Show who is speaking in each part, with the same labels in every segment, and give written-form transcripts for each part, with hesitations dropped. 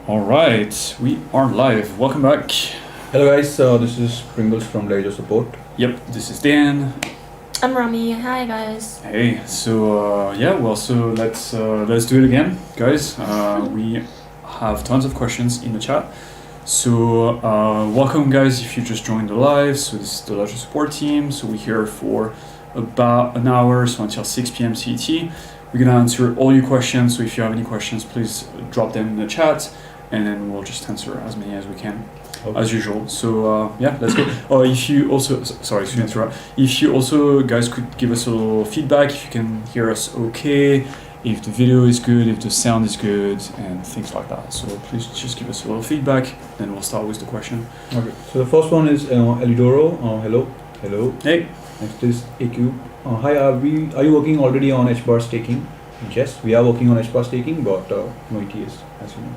Speaker 1: All right, we are live. Welcome back.
Speaker 2: Hello guys, this is Pringles from Ledger Support.
Speaker 1: Yep, this is Dan.
Speaker 3: I'm Rami. Hi guys.
Speaker 1: Hey, so let's do it again, guys. We have tons of questions in the chat. So welcome, guys. If you just joined the live, so this is the Ledger Support team. So we're here for about an hour, so until 6 p.m. CET. We're gonna answer all your questions. So if you have any questions, please drop them in the chat, and then we'll just answer as many as we can.
Speaker 2: Okay.
Speaker 1: As usual. So let's go. If you also, sorry to interrupt. If you also, guys, could give us a little feedback, if you can hear us okay, if the video is good, if the sound is good, and things like that. So please just give us a little feedback, then we'll start with the question.
Speaker 2: Okay. So the first one is Elidoro. Hello.
Speaker 1: Hey.
Speaker 2: Next is AQ. Hi, are you working already on HBAR staking? Yes, we are working on HBAR staking, but no ETS, as you know.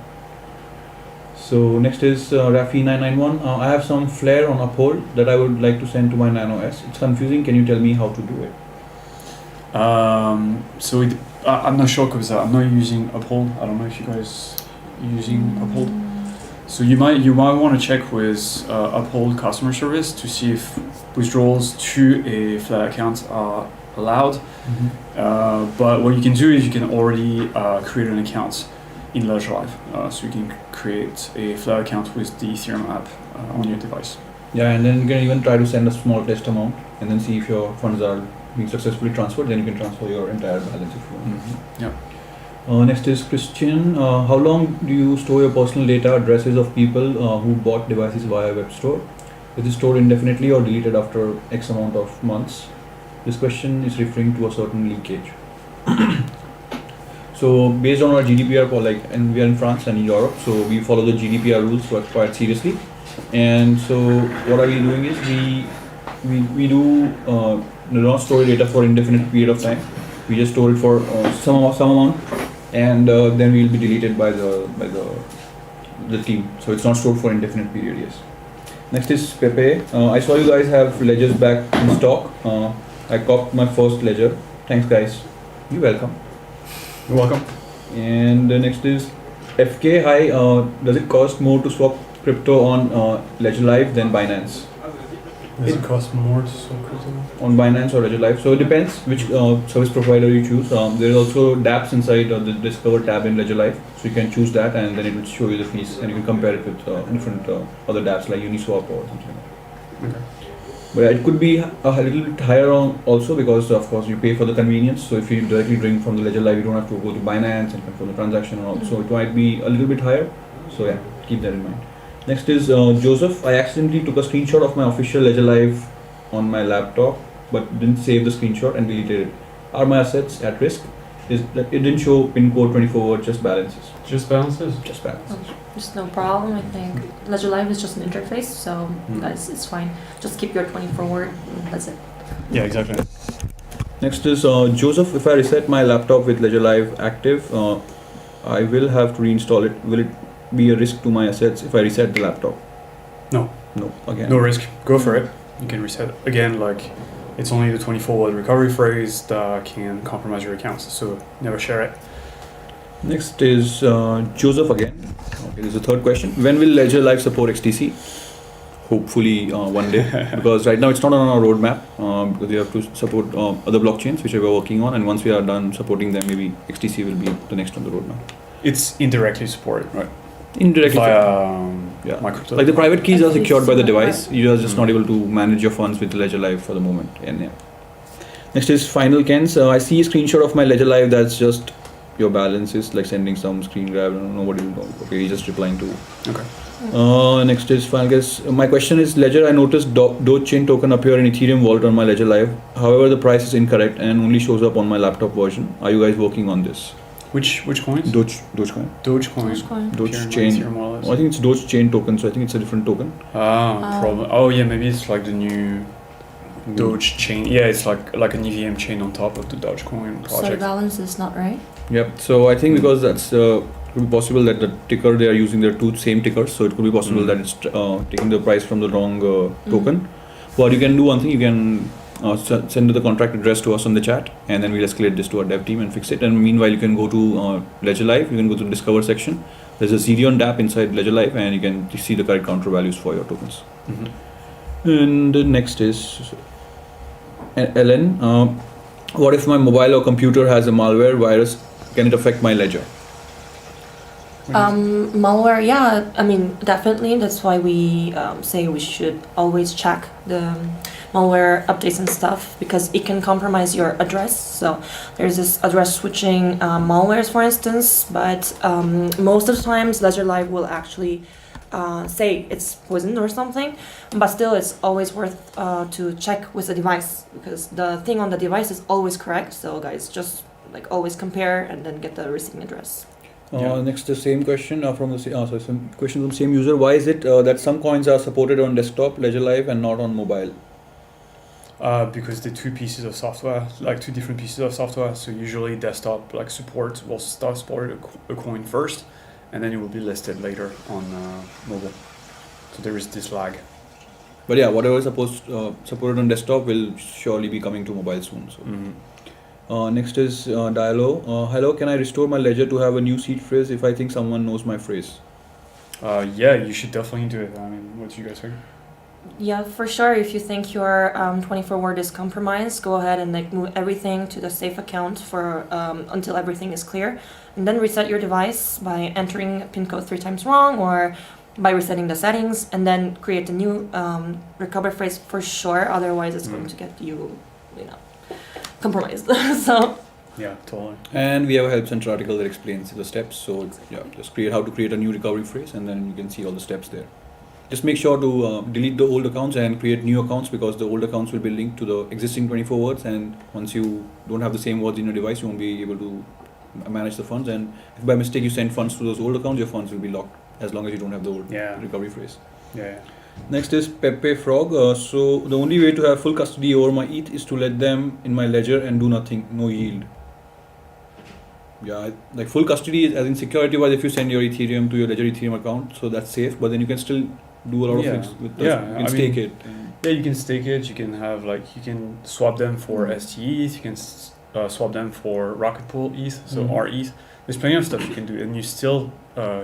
Speaker 2: So next is Rafi991. I have some Flare on Uphold that I would like to send to my Nano S. It's confusing. Can you tell me how to do it?
Speaker 1: I'm not sure because I'm not using Uphold. I don't know if you guys are using Uphold. So you might want to check with Uphold customer service to see if withdrawals to a Flare account are allowed. But what you can do is you can already create an account in Ledger Live. So you can create a Flare account with the Ethereum app on your device.
Speaker 2: Yeah, and then you can even try to send a small test amount and then see if your funds are being successfully transferred. Then you can transfer your entire balance if you want.
Speaker 1: Yeah.
Speaker 2: Next is Christian. How long do you store your personal data, addresses of people who bought devices via web store? Is it stored indefinitely or deleted after X amount of months? This question is referring to a certain leakage. So based on our GDPR, and we are in France and in Europe, so we follow the GDPR rules quite seriously. And so what are we doing is we do not store data for indefinite period of time. We just store it for some amount, and then we will be deleted by the team. So it's not stored for indefinite period. Yes. Next is Pepe. I saw you guys have ledgers back in stock. I copped my first ledger. Thanks, guys. You're welcome.
Speaker 1: You're welcome.
Speaker 2: And the next is FK. Hi. Does it cost more to swap crypto on Ledger Live than Binance?
Speaker 4: Does it cost more to swap crypto?
Speaker 2: On Binance or Ledger Live? So it depends which service provider you choose. There is also dApps inside the Discover tab in Ledger Live, so you can choose that, and then it will show you the fees, and you can compare it with different other dApps like Uniswap or something.
Speaker 4: Okay.
Speaker 2: But it could be a little bit higher also because of course you pay for the convenience. So if you directly drink from the Ledger Live, you don't have to go to Binance and confirm the transaction and all. So it might be a little bit higher. So yeah, keep that in mind. Next is Joseph. I accidentally took a screenshot of my official Ledger Live on my laptop, but didn't save the screenshot and deleted it. Are my assets at risk? It didn't show pin code 24, just balances.
Speaker 4: Just balances?
Speaker 2: Just balances.
Speaker 3: There's no problem. I think Ledger Live is just an interface, so guys, it's fine. Just keep your 24 word. That's it.
Speaker 1: Yeah, exactly.
Speaker 2: Next is Joseph. If I reset my laptop with Ledger Live active, I will have to reinstall it. Will it be a risk to my assets if I reset the laptop?
Speaker 1: No.
Speaker 2: No. Again.
Speaker 1: No risk. Go for it. You can reset it. Again, it's only the 24-word recovery phrase that can compromise your accounts, so never share it.
Speaker 2: Next is Joseph again. Okay, this is the third question. When will Ledger Live support XTC? Hopefully one day, because right now it's not on our roadmap because we have to support other blockchains which we are working on, and once we are done supporting them, maybe XTC will be the next on the roadmap.
Speaker 1: It's indirectly supported, right?
Speaker 2: Indirectly.
Speaker 1: Via
Speaker 2: yeah.
Speaker 1: MicroPlanet.
Speaker 2: Like the private keys are secured by the device.
Speaker 3: Right.
Speaker 2: You are just not able to manage your funds with Ledger Live for the moment. And yeah. Next is Final Kens. I see a screenshot of my Ledger Live that's just your balances, like sending some screen grab. I don't know what you know. Okay, he's just replying to.
Speaker 1: Okay.
Speaker 2: Next is Final Guess. My question is Ledger. I noticed Doge Chain token appear in Ethereum wallet on my Ledger Live. However, the price is incorrect and only shows up on my laptop version. Are you guys working on this?
Speaker 1: Which coins?
Speaker 2: Dogecoin.
Speaker 1: Dogecoin.
Speaker 2: Doge Chain. Oh, I think it's Doge Chain token, so I think it's a different token.
Speaker 1: Problem. Oh yeah, maybe it's like the new Doge chain. Yeah, it's like an EVM chain on top of the Dogecoin project.
Speaker 3: So the balance is not right.
Speaker 2: Yep. So I think because that's could be possible that the ticker they are using their two same tickers, so it could be possible that it's taking the price from the wrong token. What you can do, one thing, you can send the contract address to us on the chat, and then we'll escalate this to our dev team and fix it. And meanwhile, you can go to Ledger Live, you can go to the Discover section, There's a Zerion DApp inside Ledger Live, and you can see the correct counter values for your tokens. And the next is Ellen. What if my mobile or computer has a malware virus? Can it affect my ledger?
Speaker 3: Malware, yeah, I mean, definitely. That's why we say we should always check the malware updates and stuff, because it can compromise your address. So there's this address switching malwares, for instance, but most of the times Ledger Live will actually say it's poisoned or something, but still it's always worth to check with the device, because the thing on the device is always correct. So guys, just like always compare and then get the receiving address.
Speaker 2: Next, the same question from the some question from the same user. Why is it that some coins are supported on desktop Ledger Live and not on mobile?
Speaker 1: Because they're two pieces of software, like two different pieces of software. So usually desktop like support will start support a coin first, and then it will be listed later on mobile. So there is this lag.
Speaker 2: But yeah, whatever is supported on desktop will surely be coming to mobile soon. So. Next is Diallo. Hello, can I restore my ledger to have a new seed phrase if I think someone knows my phrase?
Speaker 1: Yeah, you should definitely do it. I mean, what do you guys think?
Speaker 3: Yeah, for sure. If you think your 24 word is compromised, go ahead and like move everything to the safe account for until everything is clear, and then reset your device by entering PIN code 3 times wrong, or by resetting the settings, and then create a new recovery phrase for sure. Otherwise, it's going to get you know, compromised. So
Speaker 1: Yeah, totally.
Speaker 2: And we have a Help Center article that explains the steps. So yeah, just how to create a new recovery phrase, and then you can see all the steps there. Just make sure to delete the old accounts and create new accounts, because the old accounts will be linked to the existing 24 words, and once you don't have the same words in your device, you won't be able to manage the funds. And if by mistake you send funds to those old accounts, your funds will be locked as long as you don't have the old recovery phrase.
Speaker 1: Yeah.
Speaker 2: Next is Pepe Frog. So the only way to have full custody over my ETH is to let them in my ledger and do nothing, no yield. Yeah, like full custody is as in security wise. If you send your Ethereum to your Ledger Ethereum account, so that's safe. But then you can still do a lot of things with this. You can stake it.
Speaker 1: Yeah, you can stake it. You can have you can swap them for STETH. You can swap them for Rocket Pool ETH. So RETH. There's plenty of stuff you can do, and you still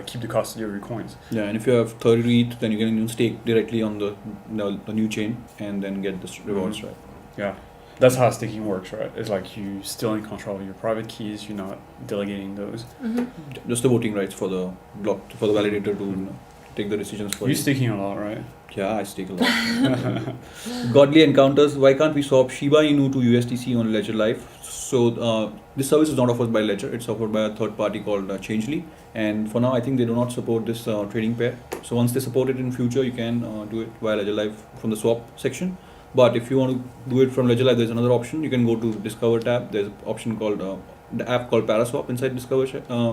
Speaker 1: keep the custody of your coins.
Speaker 2: Yeah, and if you have 30 ETH, then you can even stake directly on the new chain and then get the rewards, right?
Speaker 1: Yeah, that's how staking works, right? It's like you still in control of your private keys. You're not delegating those.
Speaker 2: Just the voting rights for the block for the validator to take the decisions for you.
Speaker 1: You're staking a lot, right?
Speaker 2: Yeah, I stake a lot. Godly Encounters. Why can't we swap Shiba Inu to USDC on Ledger Live? So this service is not offered by Ledger. It's offered by a third party called Changely. And for now, I think they do not support this trading pair. So once they support it in future, you can do it via Ledger Live from the swap section. But if you want to do it from Ledger Live, there's another option. You can go to Discover tab. There's an option called the app called Paraswap inside Discover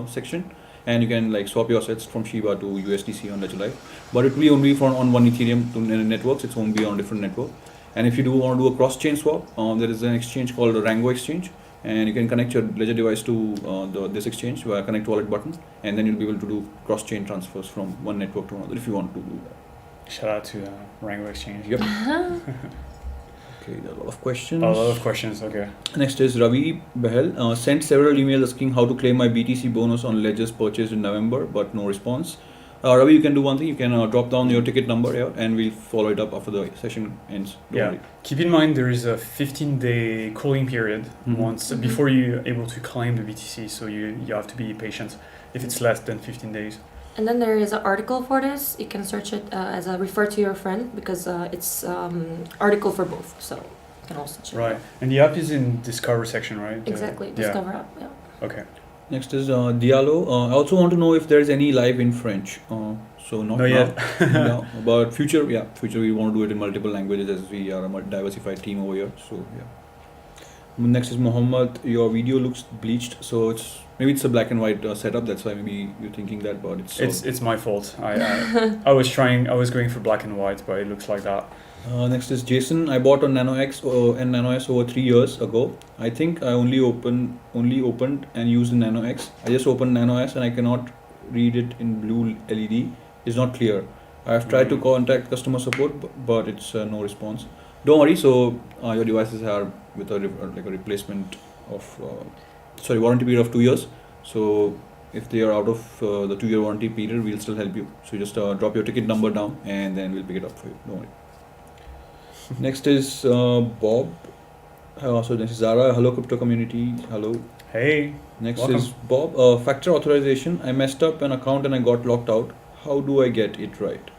Speaker 2: section, and you can swap your assets from Shiba to USDC on Ledger Live. But it will be only on one Ethereum to networks. It won't be on different network. And if you do want to do a cross-chain swap, there is an exchange called the Rango Exchange, and you can connect your Ledger device to this exchange via Connect Wallet button, and then you'll be able to do cross-chain transfers from one network to another if you want to do that.
Speaker 1: Shout out to Rango Exchange.
Speaker 2: Yep. Okay, there are a lot of questions.
Speaker 1: A lot of questions, okay.
Speaker 2: Next is Ravi Behel. Sent several emails asking how to claim my BTC bonus on ledgers purchased in November, but no response. Ravi, you can do one thing. You can drop down your ticket number here, and we'll follow it up after the session ends. Don't worry.
Speaker 1: Keep in mind there is a 15-day cooling period before you're able to claim the BTC, so you have to be patient if it's less than 15 days.
Speaker 3: And then there is an article for this. You can search it as a refer to your friend, because it's article for both, so you can also check
Speaker 1: Right, and the app is in Discover section, right?
Speaker 3: Exactly, Discover app, yeah.
Speaker 1: Okay.
Speaker 2: Next is Diallo. I also want to know if there is any live in French. So not
Speaker 1: yet.
Speaker 2: No, but future we want to do it in multiple languages, as we are a diversified team over here. So yeah. Next is Mohammed. Your video looks bleached, so maybe it's a black and white setup. That's why maybe you're thinking that, but
Speaker 1: it's my fault. I was going for black and white, but it looks like that.
Speaker 2: Next is Jason. I bought a Nano X and Nano S over 3 years ago. I think I only opened and used the Nano X. I just opened Nano S and I cannot read it in blue LED. It's not clear. I have tried to contact customer support, but it's no response. Don't worry. So your devices are with a replacement of warranty period of 2 years. So if they are out of the 2-year warranty period, we'll still help you. So you just drop your ticket number down and then we'll pick it up for you. Don't worry. Next is Bob. So this is Zara. Hello, crypto community. Hello.
Speaker 1: Hey.
Speaker 2: Next
Speaker 1: Welcome.
Speaker 2: is Bob. Factor authorization. I messed up an account and I got locked out. How do I get it right?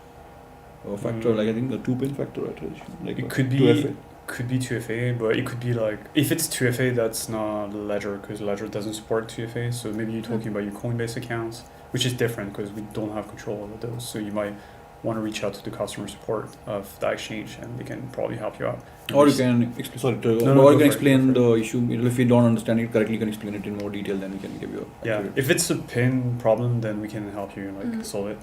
Speaker 2: Factor, like I think the 2-pin factor authorization. Like
Speaker 1: It could be
Speaker 2: 2FA.
Speaker 1: could be 2FA, but it could be like if it's 2FA, that's not Ledger because Ledger doesn't support 2FA. So maybe you're talking about your Coinbase accounts, which is different because we don't have control over those. So you might want to reach out to the customer support of the exchange, and they can probably help you out.
Speaker 2: Or you can or
Speaker 1: No,
Speaker 2: you
Speaker 1: go
Speaker 2: can
Speaker 1: for it,
Speaker 2: explain
Speaker 1: go for
Speaker 2: the issue. If you don't understand it correctly, you can explain it in more detail. Then we can give you. A
Speaker 1: Yeah,
Speaker 2: accurate-
Speaker 1: if it's a pin problem, then we can help you solve it.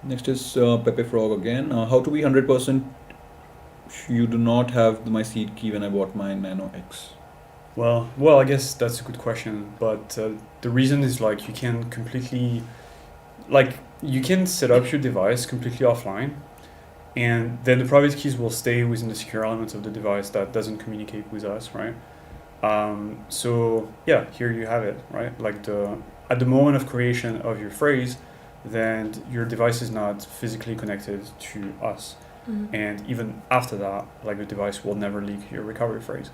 Speaker 2: Next is Pepe Frog again. How to be 100%? You do not have my seed key when I bought my Nano X.
Speaker 1: Well, I guess that's a good question, but the reason is like you can completely, like you can set up your device completely offline, and then the private keys will stay within the secure element of the device that doesn't communicate with us, right? So yeah, here you have it, right? Like at the moment of creation of your phrase, then your device is not physically connected to us. And even after that, like the device will never leak your recovery phrase.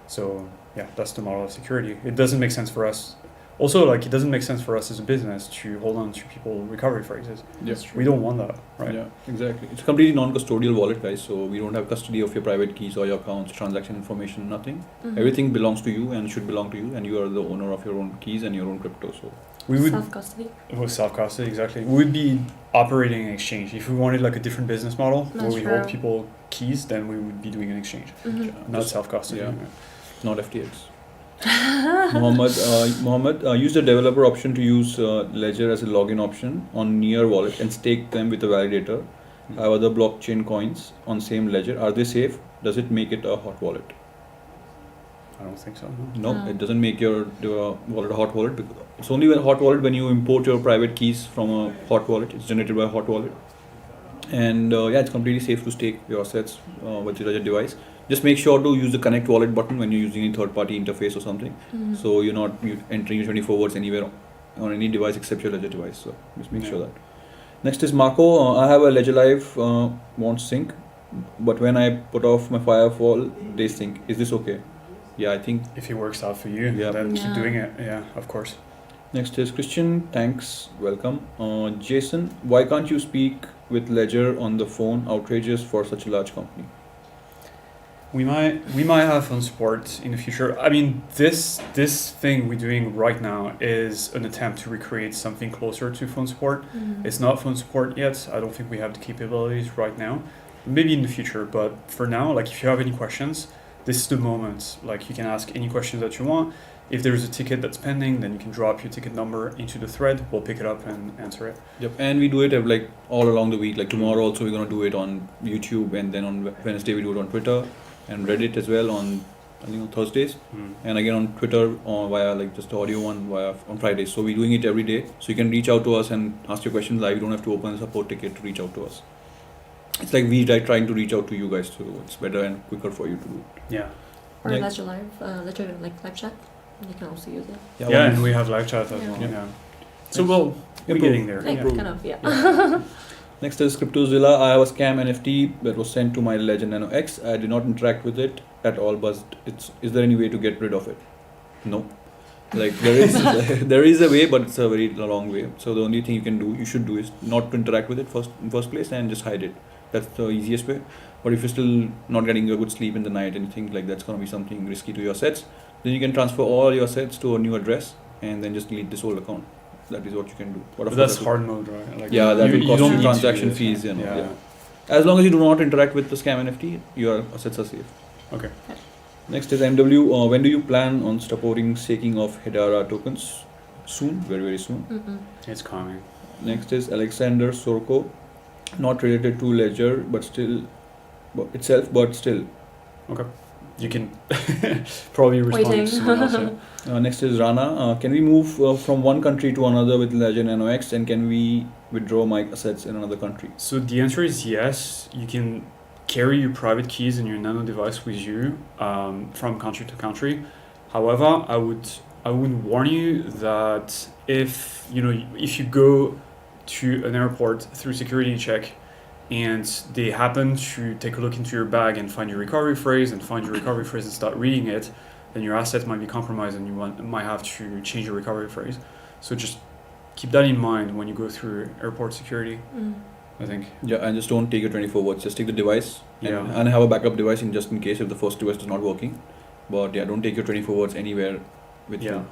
Speaker 1: So yeah, that's the model of security. It doesn't make sense for us. Also, like it doesn't make sense for us as a business to hold on to people's recovery phrases.
Speaker 2: Yes.
Speaker 1: We don't want that, right?
Speaker 2: Yeah, exactly. It's a completely non-custodial wallet, guys. So we don't have custody of your private keys or your accounts, transaction information, nothing. Everything belongs to you and should belong to you, and you are the owner of your own keys and your own crypto. So
Speaker 1: We would
Speaker 3: Self-custody.
Speaker 1: self-custody, exactly. We would be operating an exchange. If we wanted like a different business model where
Speaker 3: That's
Speaker 1: we hold
Speaker 3: true.
Speaker 1: people keys, then we would be doing an exchange, not
Speaker 2: just
Speaker 1: self-custody.
Speaker 2: yeah. not FTX. Mohammed, use the developer option to use Ledger as a login option on Near Wallet and stake them with a validator. Have other blockchain coins on same ledger. Are they safe? Does it make it a hot wallet?
Speaker 1: I don't think so.
Speaker 2: No,
Speaker 3: No.
Speaker 2: it doesn't make your wallet a hot wallet. It's only a hot wallet when you import your private keys from a hot wallet. It's generated by a hot wallet. And yeah, it's completely safe to stake your assets with your Ledger device. Just make sure to use the connect wallet button when you're using a third-party interface or something. So you're not entering your 24 words anywhere on any device except your Ledger device. So just make sure that. Next is Marco. I have a Ledger Live won't sync, but when I put off my firewall, they sync. Is this okay? Yeah, I think.
Speaker 1: If it works out for you,
Speaker 2: Yeah.
Speaker 1: then keep
Speaker 3: Yeah.
Speaker 1: doing it. Yeah, of course.
Speaker 2: Next is Christian. Thanks. Welcome. Jason, why can't you speak with Ledger on the phone? Outrageous for such a large company.
Speaker 1: We might have phone support in the future. I mean, this thing we're doing right now is an attempt to recreate something closer to phone support. It's not phone support yet. I don't think we have the capabilities right now. Maybe in the future, but for now, like if you have any questions, this is the moment. Like you can ask any questions that you want. If there's a ticket that's pending, then you can drop your ticket number into the thread. We'll pick it up and answer it.
Speaker 2: Yep, and we do it like all along the week. Like tomorrow also we're gonna do it on YouTube, and then on Wednesday we do it on Twitter and Reddit as well on I think on Thursdays, and again on Twitter via like just the audio one via on Fridays. So we're doing it every day. So you can reach out to us and ask your questions live. You don't have to open a support ticket to reach out to us. It's like we like trying to reach out to you guys, so it's better and quicker for you to do it.
Speaker 1: Yeah.
Speaker 3: Or
Speaker 2: Next.
Speaker 3: Ledger Live, Ledger like live chat. You can also use it.
Speaker 1: Yeah, and we have live chat as
Speaker 3: Yeah.
Speaker 1: well.
Speaker 2: Yeah.
Speaker 1: Yeah. So we're
Speaker 2: Improve.
Speaker 1: getting there.
Speaker 3: Like,
Speaker 1: Yeah.
Speaker 3: kind of, yeah.
Speaker 2: Next is CryptoZilla. I have a scam NFT that was sent to my Ledger Nano X. I did not interact with it at all, but is there any way to get rid of it? No. Like there is there is a way, but it's a very long way. So the only thing you should do is not to interact with it in first place and just hide it. That's the easiest way. But if you're still not getting a good sleep in the night and you think like that's gonna be something risky to your assets, then you can transfer all your assets to a new address and then just delete this old account. That is what you can do. But
Speaker 1: But
Speaker 2: of
Speaker 1: that's
Speaker 2: course,
Speaker 1: hard mode, right? Like
Speaker 2: Yeah, that will cost
Speaker 1: don't
Speaker 2: you
Speaker 1: need to
Speaker 2: transaction
Speaker 1: do this,
Speaker 2: fees,
Speaker 1: right?
Speaker 2: you know, yeah. As long as you do not interact with the scam NFT, your assets are safe.
Speaker 1: Okay.
Speaker 2: Next is MW. When do you plan on supporting staking of Hedera tokens? Soon, very very soon.
Speaker 1: It's coming.
Speaker 2: Next is Alexander Sorko. Not related to Ledger, but still, but still.
Speaker 1: Okay. You can probably respond
Speaker 3: Waiting.
Speaker 1: to someone else. Yeah.
Speaker 2: Next is Rana. Can we move from one country to another with Ledger Nano X, and can we withdraw my assets in another country?
Speaker 1: So the answer is yes. You can carry your private keys and your Nano device with you from country to country. However, I would I would warn you that if you go to an airport through security check and they happen to take a look into your bag and find your recovery phrase and start reading it, then your asset might be compromised and you might have to change your recovery phrase. So just keep that in mind when you go through airport security, I think.
Speaker 2: Yeah, and just don't take your 24 words. Just take the device and have a backup device just in case if the first device is not working. But yeah, don't take your 24 words anywhere with you.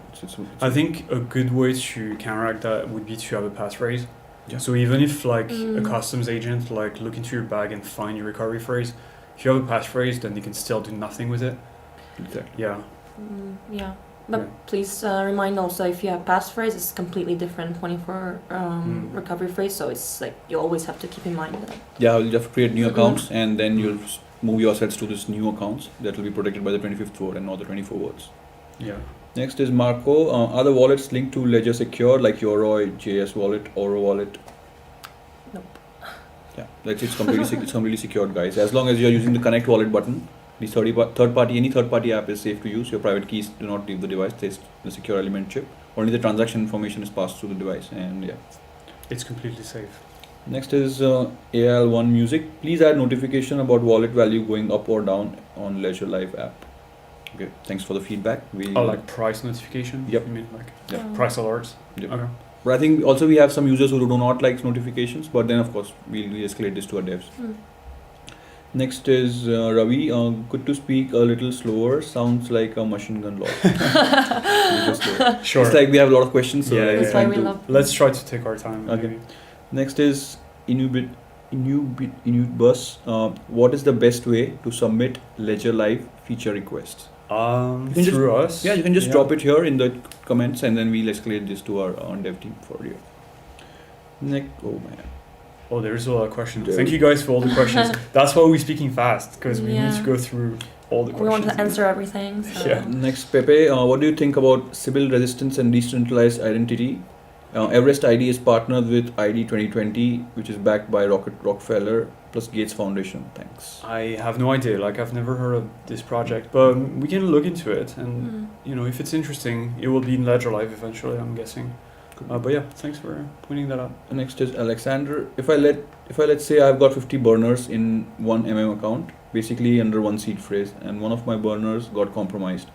Speaker 1: I think a good way to counteract that would be to have a passphrase.
Speaker 2: Yeah.
Speaker 1: So even if like a customs agent like look into your bag and find your recovery phrase, if you have a passphrase, then they can still do nothing with it.
Speaker 2: Exactly.
Speaker 1: Yeah.
Speaker 3: Yeah. But please remind also if you have passphrase, it's completely different 24 recovery phrase. So it's like you always have to keep in mind that.
Speaker 2: Yeah, you'll have to create new accounts and then you'll move your assets to this new accounts that will be protected by the 25th word and not the 24 words.
Speaker 1: Yeah.
Speaker 2: Next is Marco. Are the wallets linked to Ledger secure like Yoroi, JS Wallet, Oro Wallet?
Speaker 3: Nope.
Speaker 2: Yeah, it's completely secured, guys. As long as you're using the Connect Wallet button, the any third party app is safe to use. Your private keys do not leave the device. There's the secure element chip. Only the transaction information is passed through the device, and yeah,
Speaker 1: it's completely safe.
Speaker 2: Next is AL1 Music. Please add notification about wallet value going up or down on Ledger Live app. Okay, thanks for the feedback.
Speaker 1: Like price notification?
Speaker 2: Yep.
Speaker 1: You mean like price alerts?
Speaker 2: Yep.
Speaker 1: Okay.
Speaker 2: But I think also we have some users who do not like notifications, but then of course we escalate this to our devs. Next is Ravi. Good to speak a little slower. Sounds like a machine gun log.
Speaker 1: Sure.
Speaker 2: It's like we have a lot of questions. So
Speaker 1: Yeah,
Speaker 3: That's why we love.
Speaker 1: Let's try to take our time.
Speaker 2: Okay.
Speaker 1: Maybe.
Speaker 2: Next is Inubus. What is the best way to submit Ledger Live feature requests?
Speaker 1: Through us.
Speaker 2: Yeah, you can just drop it here in the comments, and then we'll escalate this to our dev team for you. Oh man.
Speaker 1: Oh, there's a lot of questions. Thank you guys for all the questions. That's why we're speaking fast, because we need to go through all the questions.
Speaker 3: We want to answer everything. So.
Speaker 1: Yeah.
Speaker 2: Next, Pepe, what do you think about Sybil resistance and decentralized identity? Everest ID is partnered with ID 2020, which is backed by Rockefeller plus Gates Foundation. Thanks.
Speaker 1: I have no idea. Like, I've never heard of this project, but we can look into it, and if it's interesting, it will be in Ledger Live eventually, I'm guessing. But yeah, thanks for pointing that out.
Speaker 2: Next is Alexander. If I let's say I've got 50 burners in one account, basically under one seed phrase, and one of my burners got compromised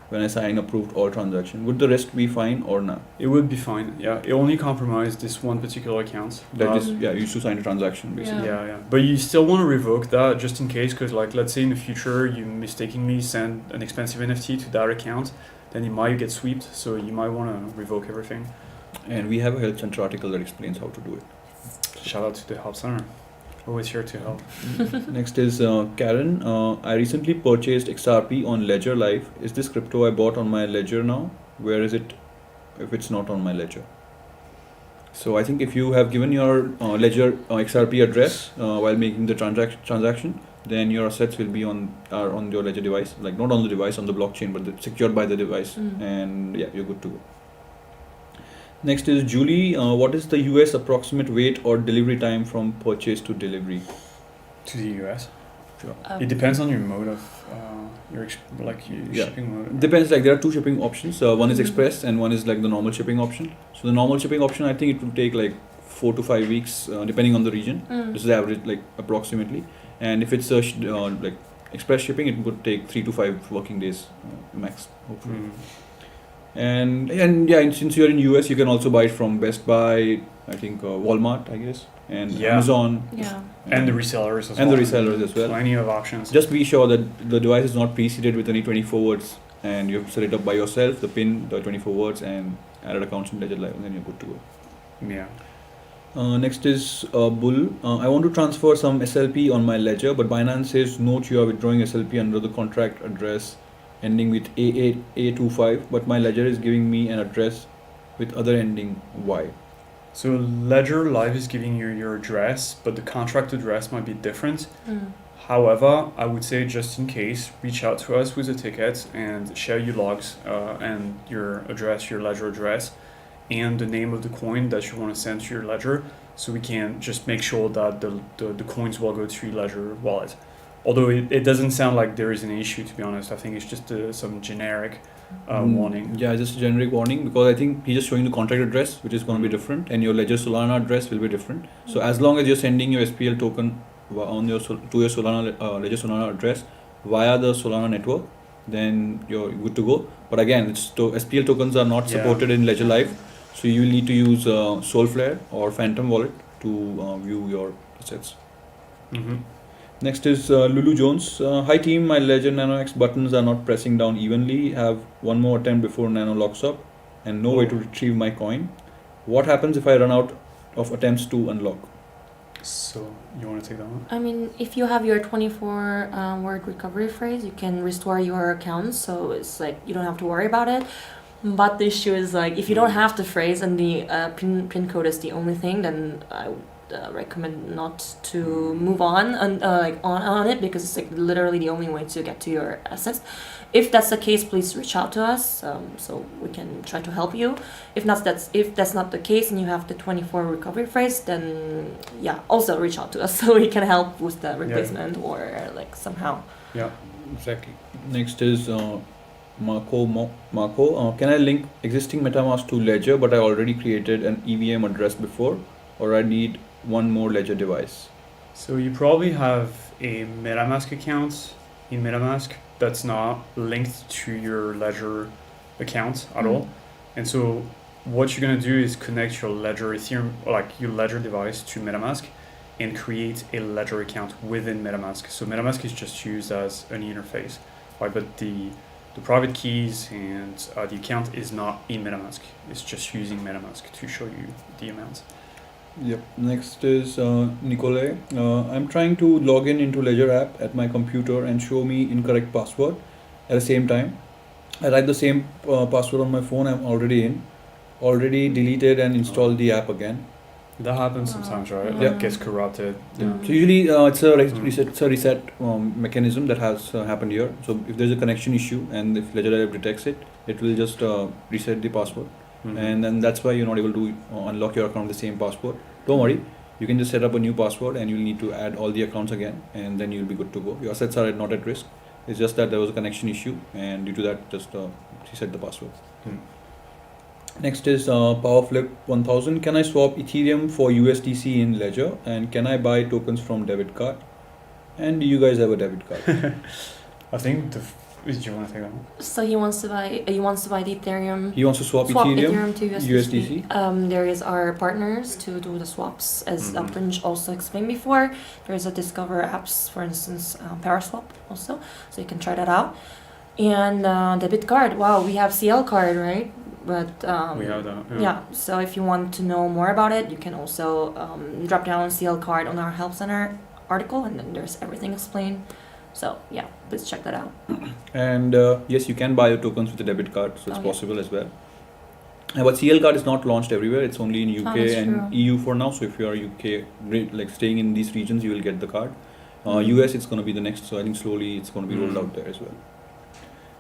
Speaker 2: when I approved all transaction, would the rest be fine or not?
Speaker 1: It would be fine. Yeah, it only compromised this one particular account.
Speaker 2: You used to sign a transaction basically.
Speaker 1: Yeah. But you still want to revoke that just in case, because like let's say in the future you mistakenly send an expensive NFT to that account, then it might get swept. So you might want to revoke everything.
Speaker 2: And we have a Help Center article that explains how to do it.
Speaker 1: Shout out to the Help Center. Always here to help.
Speaker 2: Next is Karen. I recently purchased XRP on Ledger Live. Is this crypto I bought on my Ledger now? Where is it if it's not on my Ledger? So I think if you have given your Ledger XRP address while making the transaction, then your assets will be on your Ledger device, like not on the device, on the blockchain, but secured by the device, and yeah, you're good to go. Next is Julie. What is the US approximate wait or delivery time from purchase to delivery?
Speaker 1: To the US?
Speaker 2: Sure.
Speaker 1: It depends on your mode of your shipping mode.
Speaker 2: Depends. Like there are two shipping options. One is express and one is like the normal shipping option. So the normal shipping option, I think it will take like 4 to 5 weeks, depending on the region. This is the average, like approximately. And if it's like express shipping, it would take 3 to 5 working days max, hopefully. And yeah, since you're in US, you can also buy it from Best Buy, I think Walmart, I guess, and Amazon.
Speaker 3: Yeah.
Speaker 1: And the resellers as well.
Speaker 2: And the resellers as well.
Speaker 1: Plenty of options.
Speaker 2: Just be sure that the device is not preceded with any 24 words, and you have to set it up by yourself, the PIN, the 24 words, and added accounts in Ledger Live, and then you're good to go.
Speaker 1: Yeah.
Speaker 2: Next is Bull. I want to transfer some SLP on my Ledger, but Binance says note you are withdrawing SLP under the contract address ending with A25, but my Ledger is giving me an address with other ending Y.
Speaker 1: So Ledger Live is giving you your address, but the contract address might be different. However, I would say just in case, reach out to us with a ticket and share your logs and your address, your Ledger address, and the name of the coin that you want to send to your Ledger, so we can just make sure that the coins will go to your Ledger wallet. Although it doesn't sound like there is an issue, to be honest. I think it's just some generic warning.
Speaker 2: Yeah, just a generic warning because I think he's just showing the contract address, which is going to be different, and your Ledger Solana address will be different. So as long as you're sending your SPL token on your to your Solana Ledger Solana address via the Solana network, then you're good to go. But again, SPL tokens are not
Speaker 1: Yeah.
Speaker 2: supported in Ledger Live, so you will need to use Solflare or Phantom Wallet to view your assets.
Speaker 1: Mm-hmm.
Speaker 2: Next is Lulu Jones. Hi team, my Ledger Nano X buttons are not pressing down evenly. Have one more attempt before Nano locks up and no way to retrieve my coin. What happens if I run out of attempts to unlock?
Speaker 1: So you want to take that one?
Speaker 3: I mean, if you have your 24 word recovery phrase, you can restore your account. So it's like you don't have to worry about it. But the issue is like if you don't have the phrase and the pin code is the only thing, then I would recommend not to move on and on it because it's like literally the only way to get to your assets. If that's the case, please reach out to us so we can try to help you. If that's not the case and you have the 24 recovery phrase, then yeah, also reach out to us so we can help with the replacement or like somehow.
Speaker 1: Yeah.
Speaker 2: Exactly. Next is Marco. Can I link existing MetaMask to Ledger, but I already created an EVM address before, or I need one more Ledger device?
Speaker 1: So you probably have a MetaMask account in MetaMask that's not linked to your Ledger account at all. And so what you're gonna do is connect your Ledger Ethereum, like your Ledger device to MetaMask and create a Ledger account within MetaMask. So MetaMask is just used as an interface, right? But the private keys and the account is not in MetaMask. It's just using MetaMask to show you the amounts.
Speaker 2: Yep. Next is Nicolai. I'm trying to log into Ledger app at my computer and show me incorrect password at the same time. I write the same password on my phone. I'm already deleted and installed the app again.
Speaker 1: That happens sometimes, right?
Speaker 3: Yeah.
Speaker 1: It gets corrupted.
Speaker 2: Yeah. So usually it's a reset mechanism that has happened here. So if there's a connection issue and if Ledger Live detects it, it will just reset the password.
Speaker 1: Mhm.
Speaker 2: And then that's why you're not able to unlock your account with the same password. Don't worry, you can just set up a new password and you'll need to add all the accounts again and then you'll be good to go. Your assets are not at risk. It's just that there was a connection issue and due to that just reset the password. Next is PowerFlip 1000. Can I swap Ethereum for USDC in Ledger and can I buy tokens from debit card? And do you guys have a debit card?
Speaker 1: I think do you want to take that one?
Speaker 3: So he wants to buy the Ethereum.
Speaker 2: He wants to swap Ethereum
Speaker 3: to USDC. There is our partners to do the swaps, as Prince also explained before. There is a Discover apps, for instance, Paraswap also, so you can try that out. And debit card. Wow, we have CL card, right? But
Speaker 1: We have that.
Speaker 3: yeah. So if you want to know more about it, you can also drop down CL card on our help center article, and then there's everything explained. So yeah, please check that out.
Speaker 2: And yes, you can buy your tokens with a debit card, so it's
Speaker 3: Oh, yeah.
Speaker 2: possible as well. But CL card is not launched everywhere. It's only in UK
Speaker 3: that's
Speaker 2: and
Speaker 3: true.
Speaker 2: EU for now. So if you are UK, like staying in these regions, you will get the card. US, it's going to be the next. So I think slowly it's going to be rolled out there as well.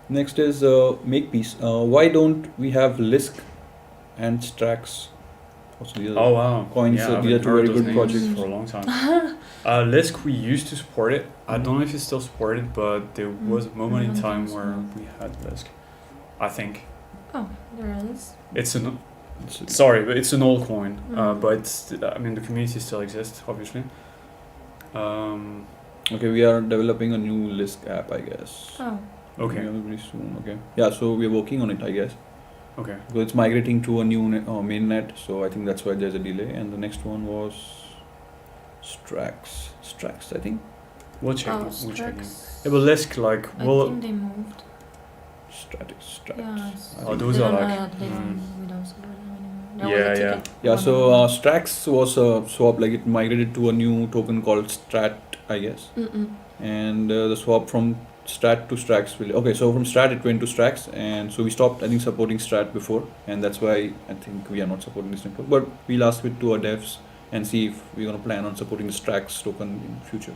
Speaker 2: Next is Makepeace. Why don't we have Lisk and Strax? Also, these are
Speaker 1: Oh wow.
Speaker 2: coins.
Speaker 1: Yeah,
Speaker 2: So
Speaker 1: I've
Speaker 2: these are two
Speaker 1: heard
Speaker 2: very
Speaker 1: those
Speaker 2: good
Speaker 1: names
Speaker 2: projects.
Speaker 1: for a long time. Lisk, we used to support it. I don't know if it's still supported, but there was a moment in
Speaker 3: I don't
Speaker 1: time
Speaker 3: think
Speaker 1: where
Speaker 3: so.
Speaker 1: we had Lisk. I think
Speaker 3: Oh, there is.
Speaker 1: it's an
Speaker 2: It's-
Speaker 1: sorry, but it's an old coin.
Speaker 3: Mm.
Speaker 1: But I mean the community still exists, obviously.
Speaker 2: Okay, we are developing a new Lisk app, I guess.
Speaker 3: Oh.
Speaker 1: Okay.
Speaker 2: Very soon. Okay. Yeah, so we're working on it, I guess.
Speaker 1: Okay.
Speaker 2: So it's migrating to a new mainnet, so I think that's why there's a delay. And the next one was Strax, I think.
Speaker 1: We'll check.
Speaker 3: Oh,
Speaker 1: We'll check.
Speaker 3: Strax.
Speaker 1: Yeah, but Lisk, like,
Speaker 3: I
Speaker 1: well,
Speaker 3: think they moved.
Speaker 2: Strax.
Speaker 3: Yeah.
Speaker 1: Oh, those are like.
Speaker 3: We don't support them anymore.
Speaker 1: Yeah,
Speaker 3: There was a
Speaker 1: yeah.
Speaker 3: ticket.
Speaker 2: Yeah, so Strax was a swap, like it migrated to a new token called Strat, I guess. And the swap from Strat to Strax will. Okay, so from Strat it went to Strax, and so we stopped, I think, supporting Strat before, and that's why I think we are not supporting this network. But we'll ask it to our devs and see if we're gonna plan on supporting the Strax token in future.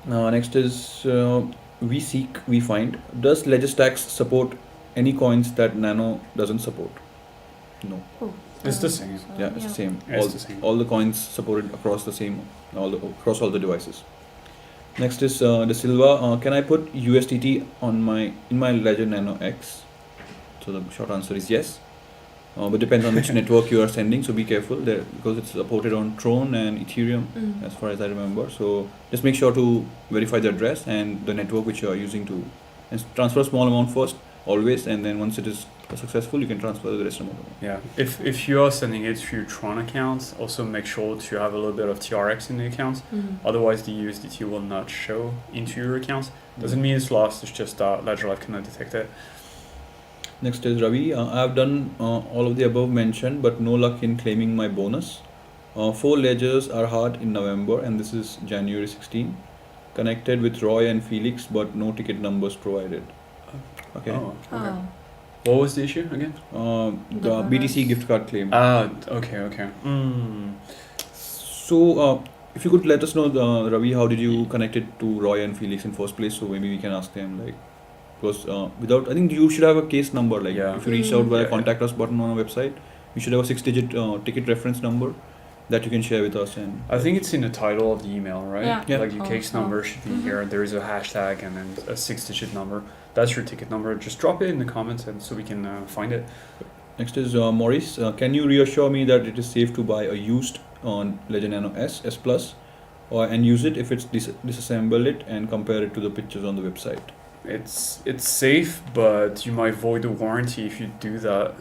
Speaker 2: Next is we seek, we find. Does LedgerStax support any coins that Nano doesn't support? No.
Speaker 1: It's the same.
Speaker 3: So,
Speaker 2: Yeah, it's the same.
Speaker 1: It's the same.
Speaker 2: All the coins supported across the same, across all the devices. Next is De Silva. Can I put USDT in my Ledger Nano X? So the short answer is yes. But depends on which network you are sending. So be careful there because it's supported on Tron and Ethereum, as far as I remember. So just make sure to verify the address and the network which you are using to, and transfer a small amount first, always, and then once it is successful, you can transfer the rest amount.
Speaker 1: Yeah. If you are sending it to your Tron account, also make sure to have a little bit of TRX in the account. Otherwise, the USDT will not show into your account. Doesn't mean it's lost. It's just that Ledger Live cannot detect it.
Speaker 2: Next is Ravi. I have done all of the above mentioned, but no luck in claiming my bonus. 4 ledgers are hard in November, and this is January 16. Connected with Roy and Felix, but no ticket numbers provided. Okay.
Speaker 1: Oh, okay.
Speaker 3: Oh.
Speaker 1: What was the issue again?
Speaker 2: The
Speaker 3: bonus.
Speaker 2: BTC gift card claim.
Speaker 1: Okay.
Speaker 2: So, if you could let us know, Ravi, how did you connect it to Roy and Felix in first place? So maybe we can ask them, like, because without, I think you should have a case number. Like,
Speaker 1: Yeah.
Speaker 2: if you reach out via
Speaker 1: Yeah,
Speaker 2: contact us button on our website, you should have a 6-digit ticket reference number that you can share with us. And
Speaker 1: I think it's in the title of the email, right?
Speaker 3: Yeah.
Speaker 2: Yeah.
Speaker 1: Like your case number should be here. There is a hashtag and then a 6-digit number. That's your ticket number. Just drop it in the comments and so we can find it.
Speaker 2: next is Maurice. Can you reassure me that it is safe to buy a used on Ledger Nano S Plus, and use it if it's disassemble it and compare it to the pictures on the website?
Speaker 1: It's safe, but you might void the warranty if you do that.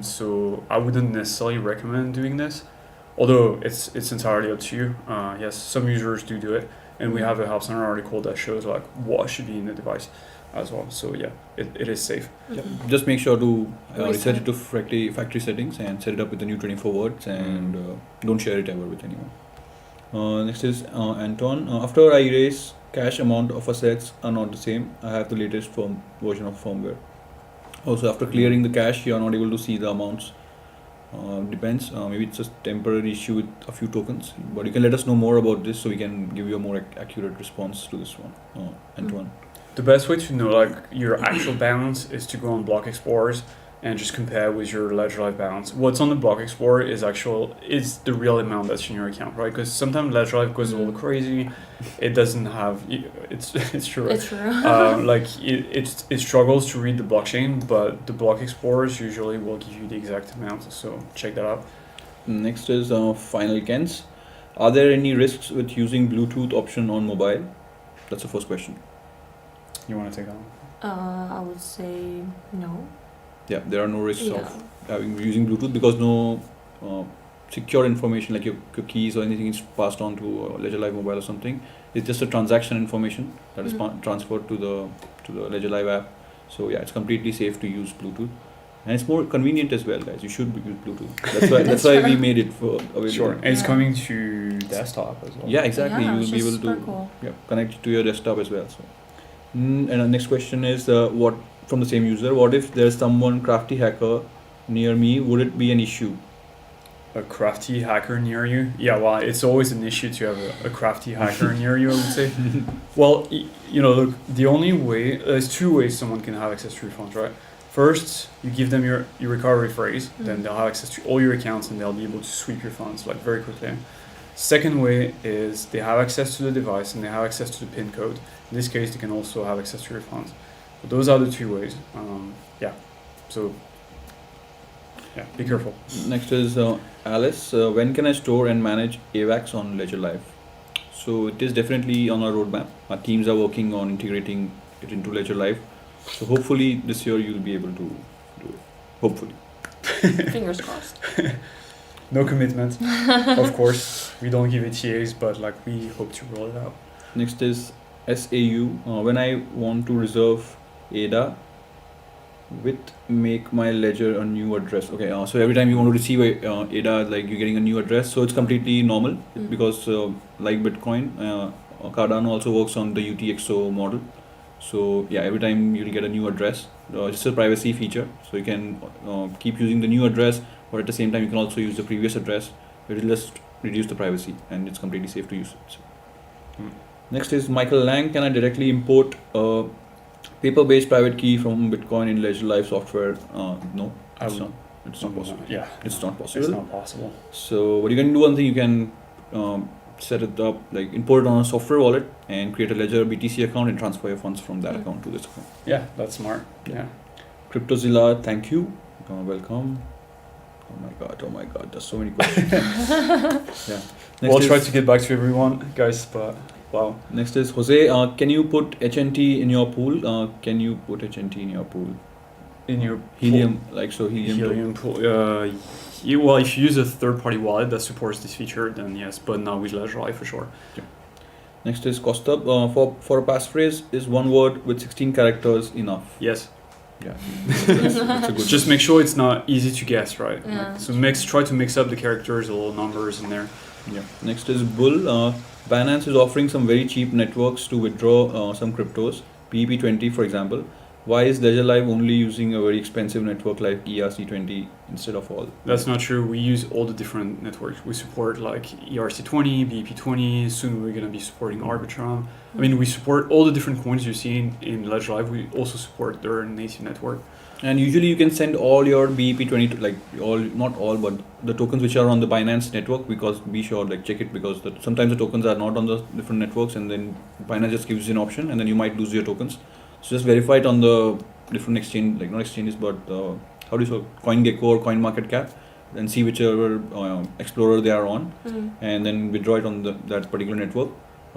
Speaker 1: So I wouldn't necessarily recommend doing this. Although it's entirely up to you. Yes, some users do it, and we have a Help Center article that shows like what should be in the device as well. So yeah, it is safe.
Speaker 2: Just make sure to reset
Speaker 3: Reset.
Speaker 2: it to factory settings and set it up with the new 24 words and don't share it ever with anyone. Next is Anton. After I erase cache, amount of assets are not the same. I have the latest version of firmware. Also, after clearing the cache, you are not able to see the amounts. Depends. Maybe it's a temporary issue with a few tokens. But you can let us know more about this so we can give you a more accurate response to this one. Antoine.
Speaker 1: The best way to know like your actual balance is to go on Block Explorers and just compare with your Ledger Live balance. What's on the Block Explorer is the real amount that's in your account, right? Because sometimes Ledger Live goes a little crazy. It doesn't have it's true.
Speaker 3: It's true.
Speaker 1: Like it struggles to read the blockchain, but the Block Explorers usually will give you the exact amount. So check that out.
Speaker 2: Next is Final Kens. Are there any risks with using Bluetooth option on mobile? That's the first question.
Speaker 1: You want to take that one?
Speaker 3: I would say no.
Speaker 2: Yeah, there are no risks
Speaker 3: Yeah.
Speaker 2: of using Bluetooth because no secure information like your keys or anything is passed on to Ledger Live Mobile or something. It's just a transaction information that is transferred to the Ledger Live app. So yeah, it's completely safe to use Bluetooth, and it's more convenient as well, guys. You should use Bluetooth. That's why we made it for available.
Speaker 1: Sure. And it's
Speaker 3: Yeah.
Speaker 1: coming to desktop as well.
Speaker 2: Yeah, exactly.
Speaker 3: Yeah,
Speaker 2: You will
Speaker 3: it's
Speaker 2: be able
Speaker 3: just
Speaker 2: to
Speaker 3: super cool.
Speaker 2: connect it to your desktop as well. So, and the next question is what from the same user. What if there's someone crafty hacker near me? Would it be an issue?
Speaker 1: A crafty hacker near you? Yeah, well, it's always an issue to have a crafty hacker near you, I would say. Well, look, the only way, there's 2 ways someone can have access to your funds, right? First, you give them your recovery phrase, then they'll have access to all your accounts and they'll be able to sweep your funds like very quickly. Second way is they have access to the device and they have access to the PIN code. In this case, they can also have access to your funds. But those are the 2 ways. So be careful.
Speaker 2: Next is Alice. When can I store and manage AVAX on Ledger Live? So it is definitely on our roadmap. Our teams are working on integrating it into Ledger Live. So hopefully this year you'll be able to do it. Hopefully.
Speaker 3: Fingers crossed.
Speaker 1: No commitment, of course. We don't give ETAs, but like we hope to roll it out.
Speaker 2: Next is SAU. When I want to reserve ADA with make my ledger a new address. Okay, so every time you want to receive a ADA, like you're getting a new address, so it's completely normal because like Bitcoin, Cardano also works on the UTXO model. So yeah, every time you'll get a new address. It's a privacy feature, so you can keep using the new address, but at the same time you can also use the previous address. It will just reduce the privacy and it's completely safe to use. So. Next is Michael Lang. Can I directly import paper-based private key from Bitcoin in Ledger Live software? No,
Speaker 1: I
Speaker 2: it's
Speaker 1: would,
Speaker 2: not. It's not possible.
Speaker 1: Yeah,
Speaker 2: It's not
Speaker 1: it's
Speaker 2: possible.
Speaker 1: not possible.
Speaker 2: So what you can do, one thing, you can set it up, like import it on a software wallet and create a Ledger BTC account and transfer your funds from that account to this account.
Speaker 1: Yeah, that's smart. Yeah.
Speaker 2: CryptoZilla, thank you. Welcome. Oh my god, there's so many questions. Yeah.
Speaker 1: We'll
Speaker 2: Next
Speaker 1: try
Speaker 2: is-
Speaker 1: to get back to everyone, guys. But wow.
Speaker 2: Next is Jose. Can you put HNT in your pool? Can you put HNT in your pool?
Speaker 1: In your
Speaker 2: Helium, like so helium.
Speaker 1: Helium pool. Well, if you use a third-party wallet that supports this feature, then yes. But not with Ledger Live for sure.
Speaker 2: Next is Kostab. For a passphrase, is one word with 16 characters enough?
Speaker 1: Yes.
Speaker 2: Yeah. That's a good
Speaker 1: Just make sure it's not easy to guess, right?
Speaker 3: Yeah.
Speaker 1: So try to mix up the characters, the little numbers in there.
Speaker 2: Yeah. Next is Bull. Binance is offering some very cheap networks to withdraw some cryptos, PEP20 for example. Why is Ledger Live only using a very expensive network like ERC20 instead of all?
Speaker 1: That's not true. We use all the different networks. We support like ERC20, BEP20. Soon we're gonna be supporting Arbitrum. I mean, we support all the different coins you see in Ledger Live. We also support their native network.
Speaker 2: And usually you can send all your BEP20 to, like, all, not all, but the tokens which are on the Binance network, because be sure, like, check it, because sometimes the tokens are not on the different networks, and then Binance just gives you an option and then you might lose your tokens. So just verify it on the different exchange, like not exchanges, but how do you say, CoinGecko or CoinMarketCap, and see whichever explorer they are on, and then withdraw it on that particular network.